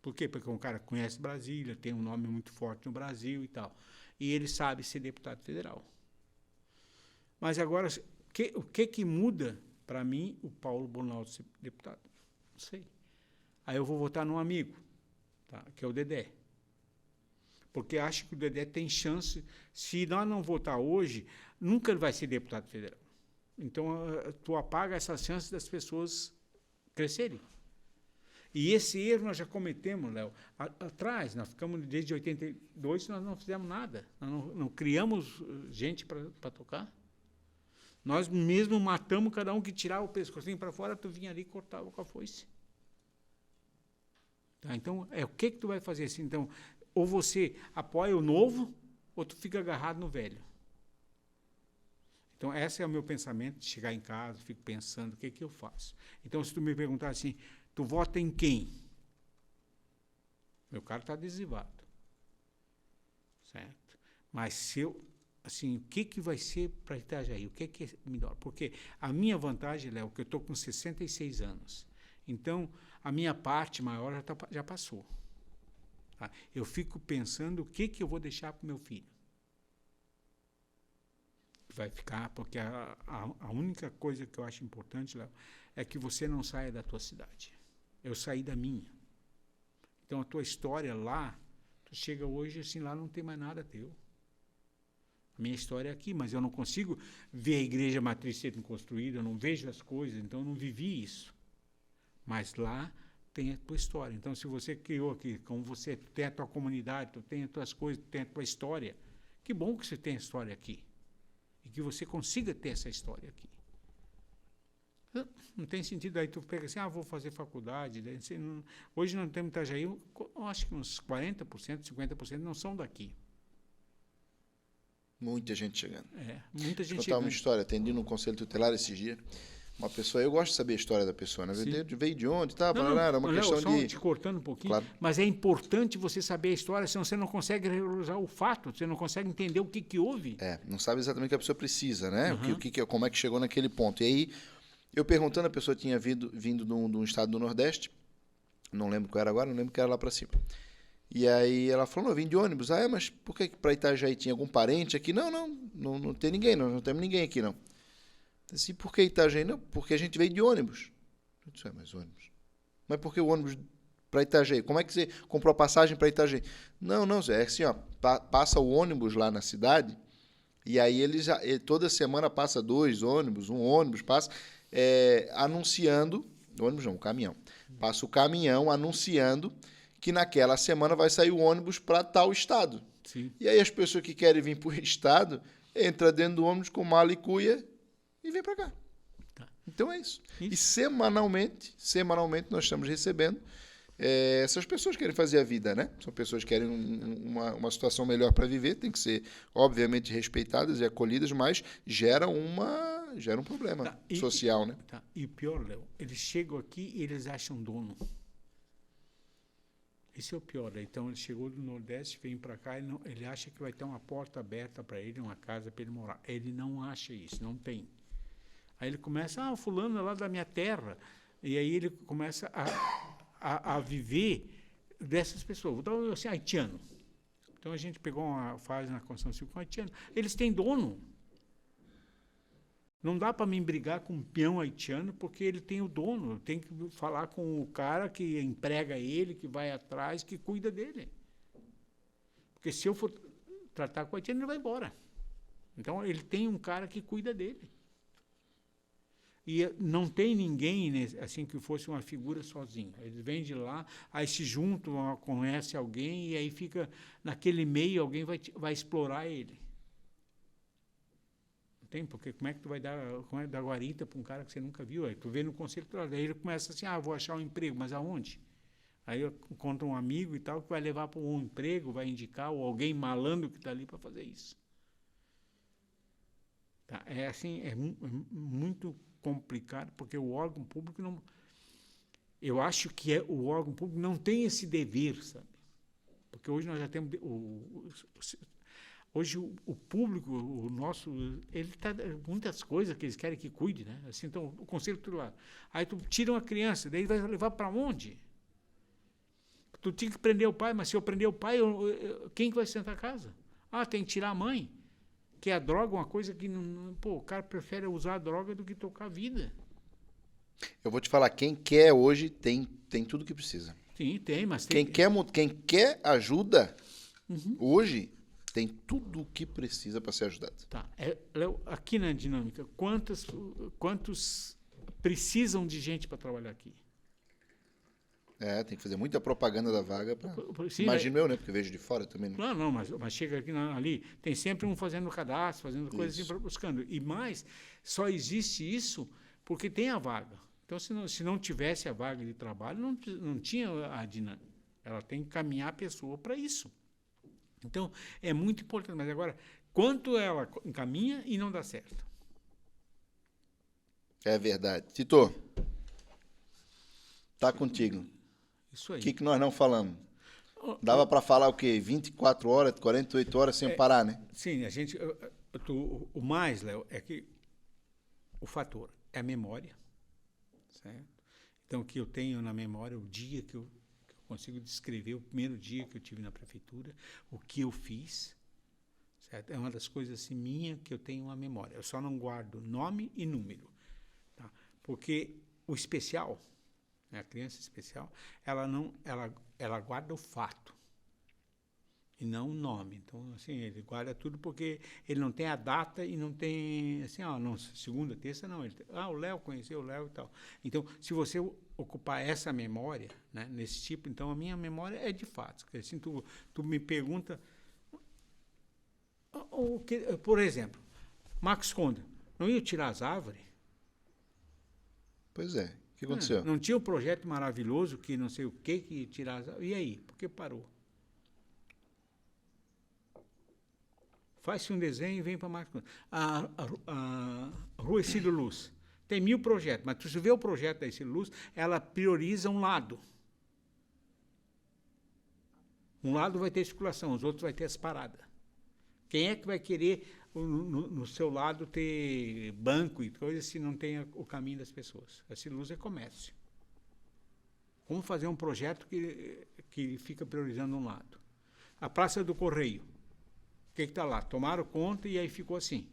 Por quê? Porque é um cara que conhece Brasília, tem um nome muito forte no Brasil e tal. E ele sabe ser deputado federal. Mas agora, o que muda para mim o Paulo Bornhausen ser deputado? Não sei. Aí eu vou votar num amigo, tá? Que é o Dedé. Porque acho que o Dedé tem chance, se nós não votar hoje, nunca ele vai ser deputado federal. Então, tu apaga essas chances das pessoas crescerem. E esse erro nós já cometemos, Léo. Atrás, nós ficamos desde 82, nós não fizemos nada. Nós não criamos gente para tocar. Nós mesmo matamos cada um que tirava o pescocinho para fora, tu vinha ali e cortava com a foice. Tá, então, o que tu vai fazer assim? Então, ou você apoia o novo, ou tu fica agarrado no velho. Então, esse é o meu pensamento, de chegar em casa, fico pensando, o que eu faço? Então, se tu me perguntar assim, tu vota em quem? Meu cara está adesivado. Certo? Mas se eu, assim, o que vai ser para Itajaí? O que é melhor? Porque a minha vantagem, Léo, que eu estou com 66 anos. Então, a minha parte maior já passou. Tá? Eu fico pensando o que eu vou deixar para o meu filho. Vai ficar, porque a única coisa que eu acho importante, Léo, é que você não saia da tua cidade. Eu saí da minha. Então, a tua história lá, tu chega hoje, assim, lá não tem mais nada teu. A minha história é aqui, mas eu não consigo ver a igreja matriz sendo construída, eu não vejo as coisas, então eu não vivi isso. Mas lá tem a tua história. Então, se você criou aqui, como você, tu tem a tua comunidade, tu tem as tuas coisas, tu tem a tua história, que bom que você tem a história aqui. E que você consiga ter essa história aqui. Não tem sentido aí tu pega assim, vou fazer faculdade. Hoje nós temos Itajaí, eu acho que uns 40%, 50% não são daqui. Muita gente chegando. Muita gente Vou contar chegando. uma história, atendi no Conselho Tutelar esses dias. Uma pessoa, eu gosto de saber a história da pessoa, né? Veio de onde, tá? Era uma questão só de... te cortando um pouquinho, Claro. mas é importante você saber a história, senão você não consegue realizar o fato, você não consegue entender o que houve. Não sabe exatamente o que a pessoa precisa, né? Uhum. Como é que chegou naquele ponto. E aí, eu perguntando, a pessoa tinha vindo de um estado do Nordeste, não lembro qual era agora, não lembro que era lá para cima. E aí ela falou, não, eu vim de ônibus. Mas por que para Itajaí tinha algum parente aqui? Não tem ninguém, nós não temos ninguém aqui, não. Assim, por que Itajaí? Não, porque a gente veio de ônibus. Eu disse, mas ônibus? Mas por que o ônibus para Itajaí? Como é que você comprou a passagem para Itajaí? Não, Zé, é assim, ó, passa o ônibus lá na cidade, e aí toda semana passa 2 ônibus, um ônibus passa, anunciando, ônibus não, um caminhão, passa o caminhão anunciando que naquela semana vai sair o ônibus para tal estado. Sim. E aí as pessoas que querem vir para o estado, entram dentro do ônibus com mala e cuia e vem para cá. Tá. Então é isso. E semanalmente nós estamos recebendo essas pessoas que querem fazer a vida, né? São pessoas que querem uma situação melhor para viver, tem que ser, obviamente, respeitadas e acolhidas, mas gera um problema social, né? Tá. E pior, Léo, eles chegam aqui e eles acham dono. Esse é o pior. Então, ele chegou do Nordeste, vem para cá, ele acha que vai ter uma porta aberta para ele, uma casa para ele morar. Ele não acha isso, não tem. Aí ele começa, fulano é lá da minha terra. E aí ele começa a viver dessas pessoas. Então, assim, haitiano. Então, a gente pegou uma fase na construção civil com haitiano. Eles têm dono. Não dá para mim brigar com um peão haitiano, porque ele tem o dono. Tem que falar com o cara que emprega ele, que vai atrás, que cuida dele. Porque se eu for tratar com o haitiano, ele vai embora. Então, ele tem um cara que cuida dele. E não tem ninguém, né, assim, que fosse uma figura sozinho. Eles vêm de lá, aí se juntam, conhece alguém, e aí fica naquele meio, alguém vai explorar ele. Tem, porque como é que tu vai dar guarita para um cara que você nunca viu? Aí tu vê no conselho, daí ele começa assim, vou achar um emprego, mas aonde? Aí eu encontro um amigo e tal, que vai levar para um emprego, vai indicar, ou alguém malandro que está ali para fazer isso. Tá? É assim, é muito complicado, porque o órgão público não... Eu acho que o órgão público não tem esse dever, sabe? Porque hoje nós já temos... Hoje o público, o nosso, ele está muitas coisas que eles querem que cuide, né? Assim, então, o conselho tutelar. Aí tu tira uma criança, daí vai levar para onde? Tu tinha que prender o pai, mas se eu prender o pai, quem que vai sentar a casa? Ah, tem que tirar a mãe. Que a droga é uma coisa que não, pô, o cara prefere usar a droga do que tocar a vida. Eu vou te falar, quem quer hoje tem tudo que precisa. Sim, tem, mas tem... Quem quer ajuda, hoje, tem tudo o que precisa para ser ajudado. Tá. Léo, aqui na Dinâmica, quantos precisam de gente para trabalhar aqui? Tem que fazer muita propaganda da vaga. Sim, imagino eu, né? Porque eu vejo de fora também. Não, mas chega aqui ali, tem sempre um fazendo cadastro, fazendo coisas assim, buscando. E mais, só existe isso porque tem a vaga. Então, se não tivesse a vaga de trabalho, não tinha a Dinâmica. Ela tem que caminhar a pessoa para isso. Então, é muito importante. Mas agora, quanto ela encaminha e não dá certo? É verdade. Tito, tá contigo. Isso aí. O que nós não falamos? Dava para falar o quê? 24 horas, 48 horas sem parar, né? Sim, a gente... O mais, Léo, é que o fator é a memória, certo? Então, o que eu tenho na memória, o dia que eu consigo descrever, o primeiro dia que eu tive na prefeitura, o que eu fiz, certo? É uma das coisas assim, minha que eu tenho uma memória. Eu só não guardo nome e número, tá? Porque o especial... A criança especial, ela guarda o fato e não o nome. Então, assim, ele guarda tudo porque ele não tem a data e não tem, assim, não, segunda, terça, não. O Léo conheceu o Léo e tal. Então, se você ocupar essa memória, né, nesse tipo, então a minha memória é de fato. Assim, tu me pergunta, por exemplo, Max Conde, não ia tirar as árvores? Pois é. O que aconteceu? Não tinha um projeto maravilhoso que não sei o que tirar. E aí? Por que parou? Faz-se um desenho e vem para mais. A Rua Ercílio Luz tem 1000 projetos, mas se você vê o projeto da Ercílio Luz, ela prioriza um lado. Um lado vai ter circulação, os outros vai ter as paradas. Quem é que vai querer no seu lado ter banco e coisas se não tem o caminho das pessoas? Essa luz é comércio. Como fazer um projeto que fica priorizando um lado? A Praça do Correio. O que está lá? Tomaram conta e aí ficou assim.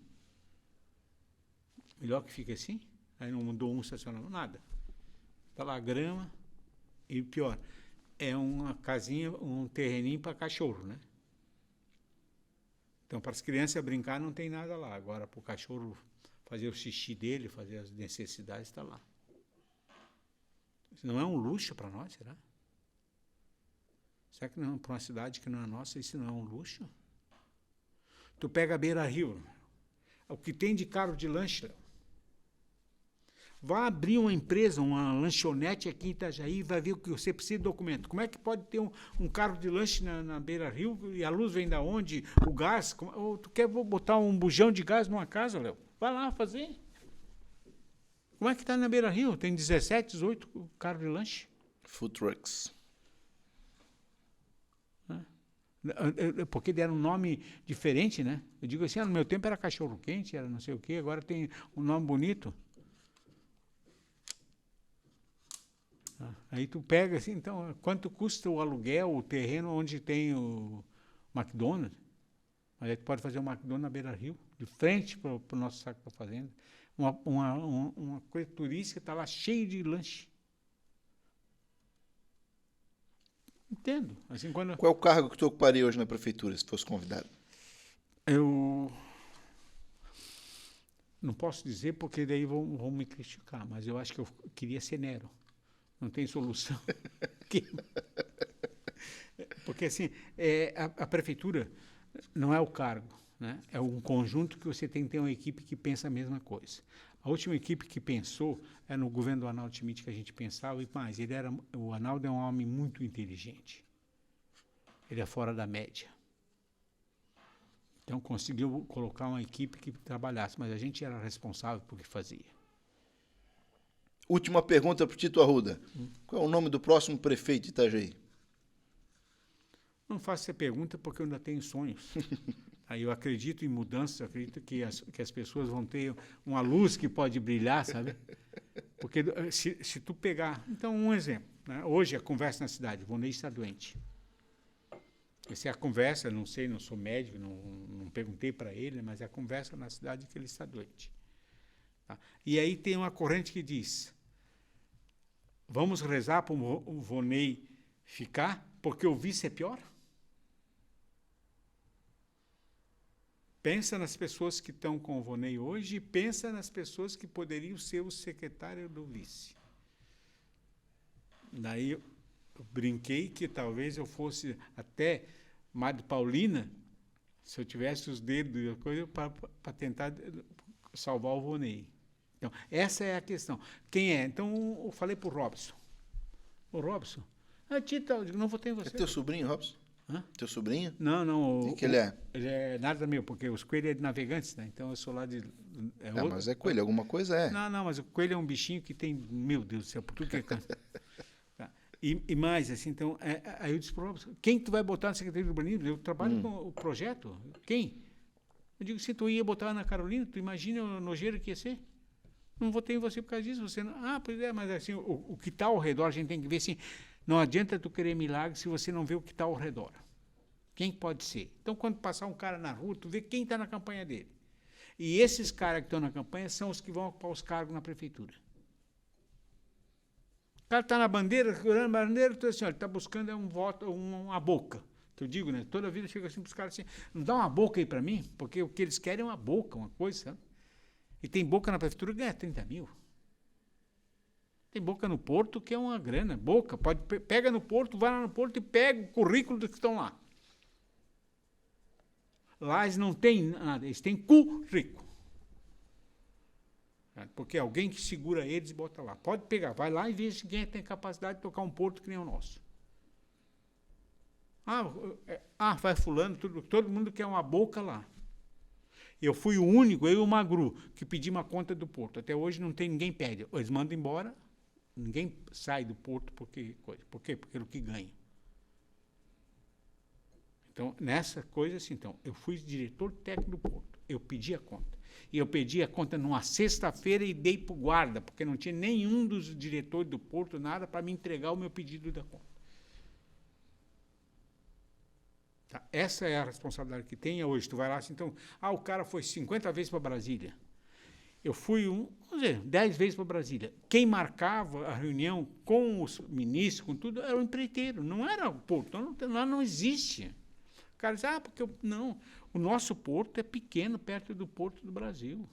Melhor que fique assim? Aí não mudou um estacionamento, nada. Está lá a grama e pior, é uma casinha, um terreninho para cachorro, né? Então, para as crianças brincar, não tem nada lá. Agora, para o cachorro fazer o xixi dele, fazer as necessidades, está lá. Isso não é um luxo para nós, será? Será que para uma cidade que não é nossa, isso não é um luxo? Tu pega a Beira-Rio, o que tem de carro de lanche, vai abrir uma empresa, uma lanchonete aqui em Itajaí, vai ver o que você precisa de documento. Como é que pode ter um carro de lanche na Beira-Rio e a luz vem da onde? O gás? Ou tu quer botar um bujão de gás numa casa, Léo? Vai lá fazer. Como é que está na Beira-Rio? Tem 17, 18 carros de lanche. Food trucks. Porque deram um nome diferente, né? Eu digo assim, no meu tempo era cachorro-quente, era não sei o quê, agora tem um nome bonito. Aí tu pega assim, então, quanto custa o aluguel, o terreno onde tem o McDonald's? Aí tu pode fazer o McDonald's na Beira-Rio, de frente para o nosso saco da fazenda. Uma coisa turística está lá cheio de lanche. Entendo. Assim, Qual é o cargo que tu ocuparia hoje na prefeitura, se fosse convidado? Eu não posso dizer porque daí vão me criticar, mas eu acho que eu queria ser Nero. Não tem solução. Porque, assim, a prefeitura não é o cargo, né? É um conjunto que você tem que ter uma equipe que pensa a mesma coisa. A última equipe que pensou é no governo do Arnaldo Schmidt que a gente pensava, e mais, o Arnaldo é um homem muito inteligente. Ele é fora da média. Então, conseguiu colocar uma equipe que trabalhasse, mas a gente era responsável por que fazia. Última pergunta para o Tito Arruda. Qual é o nome do próximo prefeito de Itajaí? Não faço essa pergunta porque eu ainda tenho sonhos. Aí eu acredito em mudanças, acredito que as pessoas vão ter uma luz que pode brilhar, sabe? Porque se tu pegar... Então, um exemplo. Né? Hoje, a conversa na cidade, o Vonei está doente. Essa é a conversa, não sei, não sou médico, não perguntei para ele, mas é a conversa na cidade que ele está doente. Tá? E aí tem uma corrente que diz, vamos rezar para o Vonei ficar, porque o vice é pior? Pensa nas pessoas que estão com o Vonei hoje e pensa nas pessoas que poderiam ser o secretário do vice. Daí eu brinquei que talvez eu fosse até Madre Paulina, se eu tivesse os dedos e a coisa, para tentar salvar o Vonei. Então, essa é a questão. Quem é? Então, eu falei para o Robson. O Robson, Tita, eu digo, não votei em você. É teu sobrinho, Robson? Hã? Teu sobrinho? Não. O que ele é? Ele é nada meu, porque os coelhos é de Navegantes, né? Então eu sou lá de... mas é coelho, alguma coisa é. Não, mas o coelho é um bichinho que tem, meu Deus do céu, por tudo que é canto. Tá. E mais, assim, então, aí eu disse para o Robson, quem tu vai botar na Secretaria do Urbanismo? Eu trabalho com o projeto. Quem? Eu digo, se tu ia botar na Carolina, tu imagina o nojeiro que ia ser? Não votei em você por causa disso. Você não... pois é, mas assim, o que está ao redor, a gente tem que ver assim, não adianta tu querer milagre se você não vê o que está ao redor. Quem pode ser? Então, quando passar um cara na rua, tu vê quem está na campanha dele. E esses caras que estão na campanha são os que vão ocupar os cargos na prefeitura. O cara está na bandeira, segurando a bandeira, tu assim, olha, ele está buscando um voto, uma boca. Que eu digo, né? Toda a vida chega assim para os caras assim, não dá uma boca aí para mim, porque o que eles querem é uma boca, uma coisa, sabe? E tem boca na prefeitura que ganha 30 mil. Tem boca no Porto que é uma grana. Boca, pega no Porto, vai lá no Porto e pega o currículo dos que estão lá. Lá eles não têm nada, eles têm currículo. Porque alguém que segura eles e bota lá. Pode pegar, vai lá e vê se quem tem capacidade de tocar um porto que nem o nosso. Vai fulano, todo mundo quer uma boca lá. Eu fui o único, eu e o Magru, que pedi uma conta do porto. Até hoje não tem ninguém pede. Eles mandam embora, ninguém sai do porto porque pelo que ganha. Então, nessa coisa assim, então, eu fui diretor técnico do porto, eu pedi a conta. E eu pedi a conta numa sexta-feira e dei para o guarda, porque não tinha nenhum dos diretores do porto, nada, para me entregar o meu pedido da conta. Tá? Essa é a responsabilidade que tem hoje. Tu vai lá assim, então, o cara foi 50 vezes para Brasília. Eu fui 10 vezes para Brasília. Quem marcava a reunião com os ministros, com tudo, era o empreiteiro, não era o porto. Lá não existe. O cara diz, porque não, o nosso porto é pequeno perto do porto do Brasil.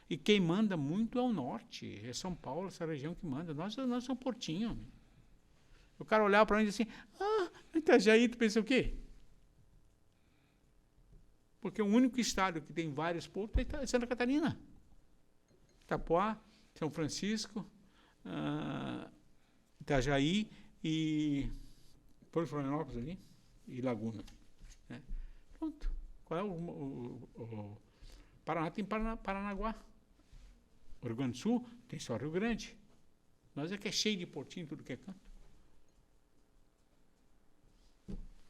E quem manda muito é o norte, é São Paulo, essa região que manda. Nós somos um portinho. O cara olhava para mim e disse assim, Itajaí, tu pensa o quê? Porque o único estado que tem vários portos é Santa Catarina. Itapoá, São Francisco, Itajaí e Florianópolis ali, e Laguna. Né? Pronto. Qual é o Paraná? Tem Paranaguá. O Rio Grande do Sul tem só Rio Grande. Nós é que é cheio de portinho, tudo que é canto.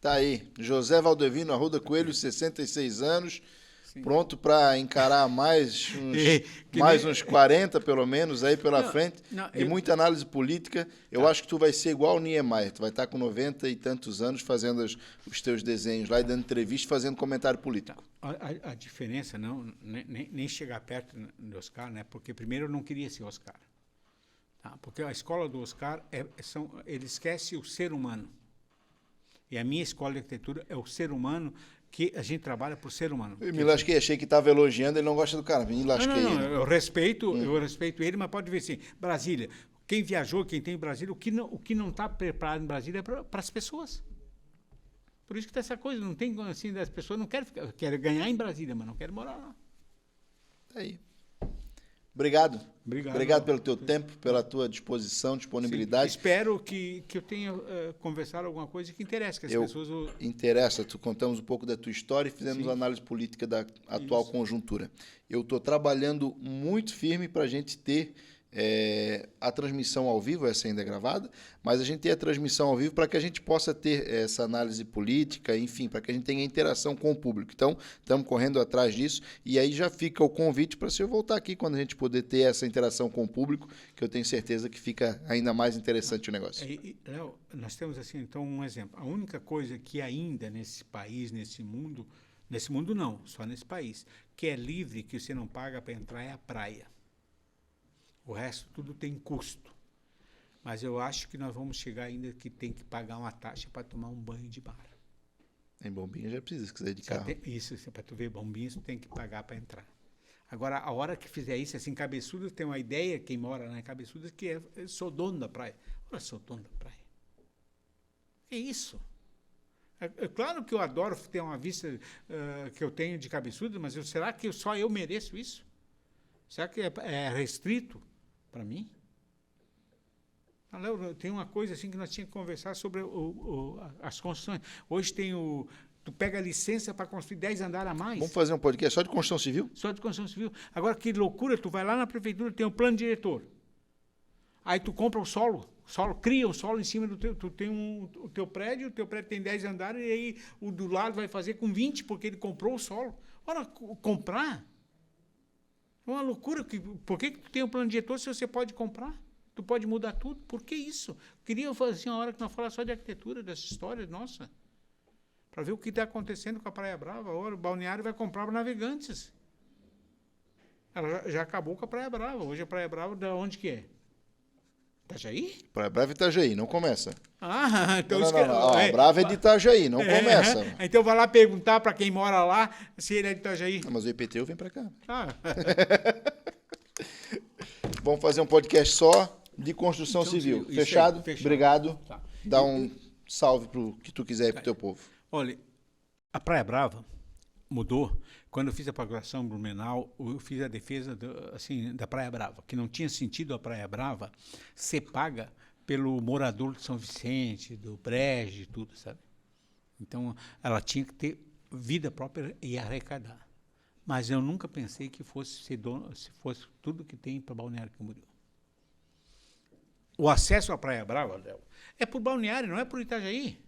Tá aí, José Valdevino Arruda Coelho, 66 anos, Sim. Pronto para encarar mais uns 40, pelo menos, aí pela frente, e muita análise política. Eu acho que tu vai ser igual o Niemeyer, tu vai estar com 90 e tantos anos fazendo os teus desenhos lá e dando entrevista, fazendo comentário político. A diferença, nem chegar perto do Oscar, né? Porque primeiro eu não queria ser Oscar. Tá? Porque a escola do Oscar, ele esquece o ser humano. E a minha escola de arquitetura é o ser humano, que a gente trabalha por ser humano. Eu me lasquei, achei que estava elogiando, ele não gosta do cara, me lasquei. Não, eu respeito ele, mas pode ver assim, Brasília, quem viajou, quem tem em Brasília, o que não está preparado em Brasília é para as pessoas. Por isso que tem essa coisa, não tem assim, as pessoas não querem ganhar em Brasília, mas não querem morar lá. Tá aí. Obrigado pelo teu tempo, pela tua disposição, disponibilidade. Sim, espero que eu tenha conversado alguma coisa que interesse, que as pessoas... Interessa, contamos um pouco da tua história e fizemos análise política da atual conjuntura. Eu estou trabalhando muito firme para a gente ter a transmissão ao vivo, essa ainda é gravada, mas a gente tem a transmissão ao vivo para que a gente possa ter essa análise política, enfim, para que a gente tenha interação com o público. Então, estamos correndo atrás disso e aí já fica o convite para você voltar aqui quando a gente poder ter essa interação com o público, que eu tenho certeza que fica ainda mais interessante o negócio. Léo, nós temos assim, então, um exemplo. A única coisa que ainda nesse país, nesse mundo não, só nesse país, que é livre, que você não paga para entrar é a praia. O resto tudo tem custo. Mas eu acho que nós vamos chegar ainda que tem que pagar uma taxa para tomar um banho de mar. Em Bombinhas já precisa, se quiser de carro. Isso, para tu ver Bombinhas, tu tem que pagar para entrar. Agora, a hora que fizer isso, assim, Cabeçudas tem uma ideia, quem mora lá em Cabeçudas, que eu sou dono da praia. Olha, sou dono da praia. É isso. É claro que eu adoro ter uma vista que eu tenho de Cabeçudas, mas será que só eu mereço isso? Será que é restrito para mim? Tem uma coisa assim que nós tínhamos que conversar sobre as construções. Hoje tu pega a licença para construir 10 andares a mais. Vamos fazer um podcast só de construção civil? Só de construção civil. Agora, que loucura, tu vai lá na prefeitura, tem um plano diretor. Aí tu compra o solo, cria o solo em cima do teu... Tu tem o teu prédio tem 10 andares, e aí o do lado vai fazer com 20, porque ele comprou o solo. Ora, comprar... É uma loucura. Por que tu tem um plano diretor se você pode comprar? Tu pode mudar tudo. Por que isso? Queria fazer assim, uma hora que nós falamos só de arquitetura, dessa história, nossa. Para ver o que está acontecendo com a Praia Brava. Agora o Balneário vai comprar para Navegantes. Ela já acabou com a Praia Brava. Hoje a Praia Brava, de onde que é? Itajaí? Praia Brava e Itajaí, não começa. Então... Não. A Brava é de Itajaí, não começa. Então vai lá perguntar para quem mora lá se ele é de Itajaí. Mas o IPTU vem para cá. Ah. Vamos fazer um podcast só de construção civil. Fechado? Fechado? Obrigado. Tá. Dá um salve pro que tu quiser pro teu povo. Olha, a Praia Brava mudou. Quando eu fiz a procuração Blumenau, eu fiz a defesa da Praia Brava, que não tinha sentido a Praia Brava ser paga pelo morador de São Vicente, do Brejo e tudo, sabe? Então, ela tinha que ter vida própria e arrecadar. Mas eu nunca pensei que fosse se fosse tudo que tem para Balneário Camboriú. O acesso à Praia Brava, Léo, é por Balneário, não é por Itajaí.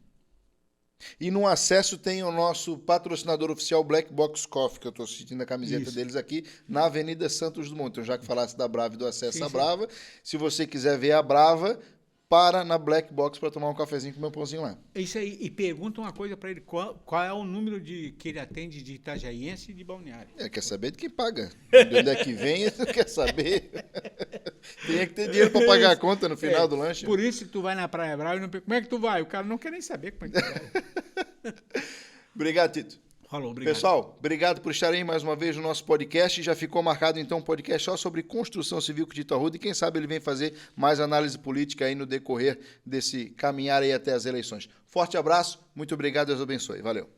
E no acesso tem o nosso patrocinador oficial Black Box Coffee, que eu estou assistindo a camiseta deles aqui, na Avenida Santos Dumont. Então, já que falasse da Brava e do acesso à Brava, se você quiser ver a Brava, para na Black Box para tomar um cafezinho com meu pãozinho lá. Isso aí, e pergunta uma coisa para ele, qual é o número que ele atende de itajaiense e de Balneário? Quer saber de quem paga. De onde é que vem, quer saber. Tem que ter dinheiro para pagar a conta no final do lanche. Por isso que tu vai na Praia Brava e não pergunta, como é que tu vai? O cara não quer nem saber como é que tu vai. Obrigado, Tito. Falou, obrigado. Pessoal, obrigado por estarem mais uma vez no nosso podcast. Já ficou marcado, então, um podcast só sobre construção civil com o Tito Arruda. E quem sabe ele vem fazer mais análise política aí no decorrer desse caminhar aí até as eleições. Forte abraço, muito obrigado, Deus abençoe. Valeu.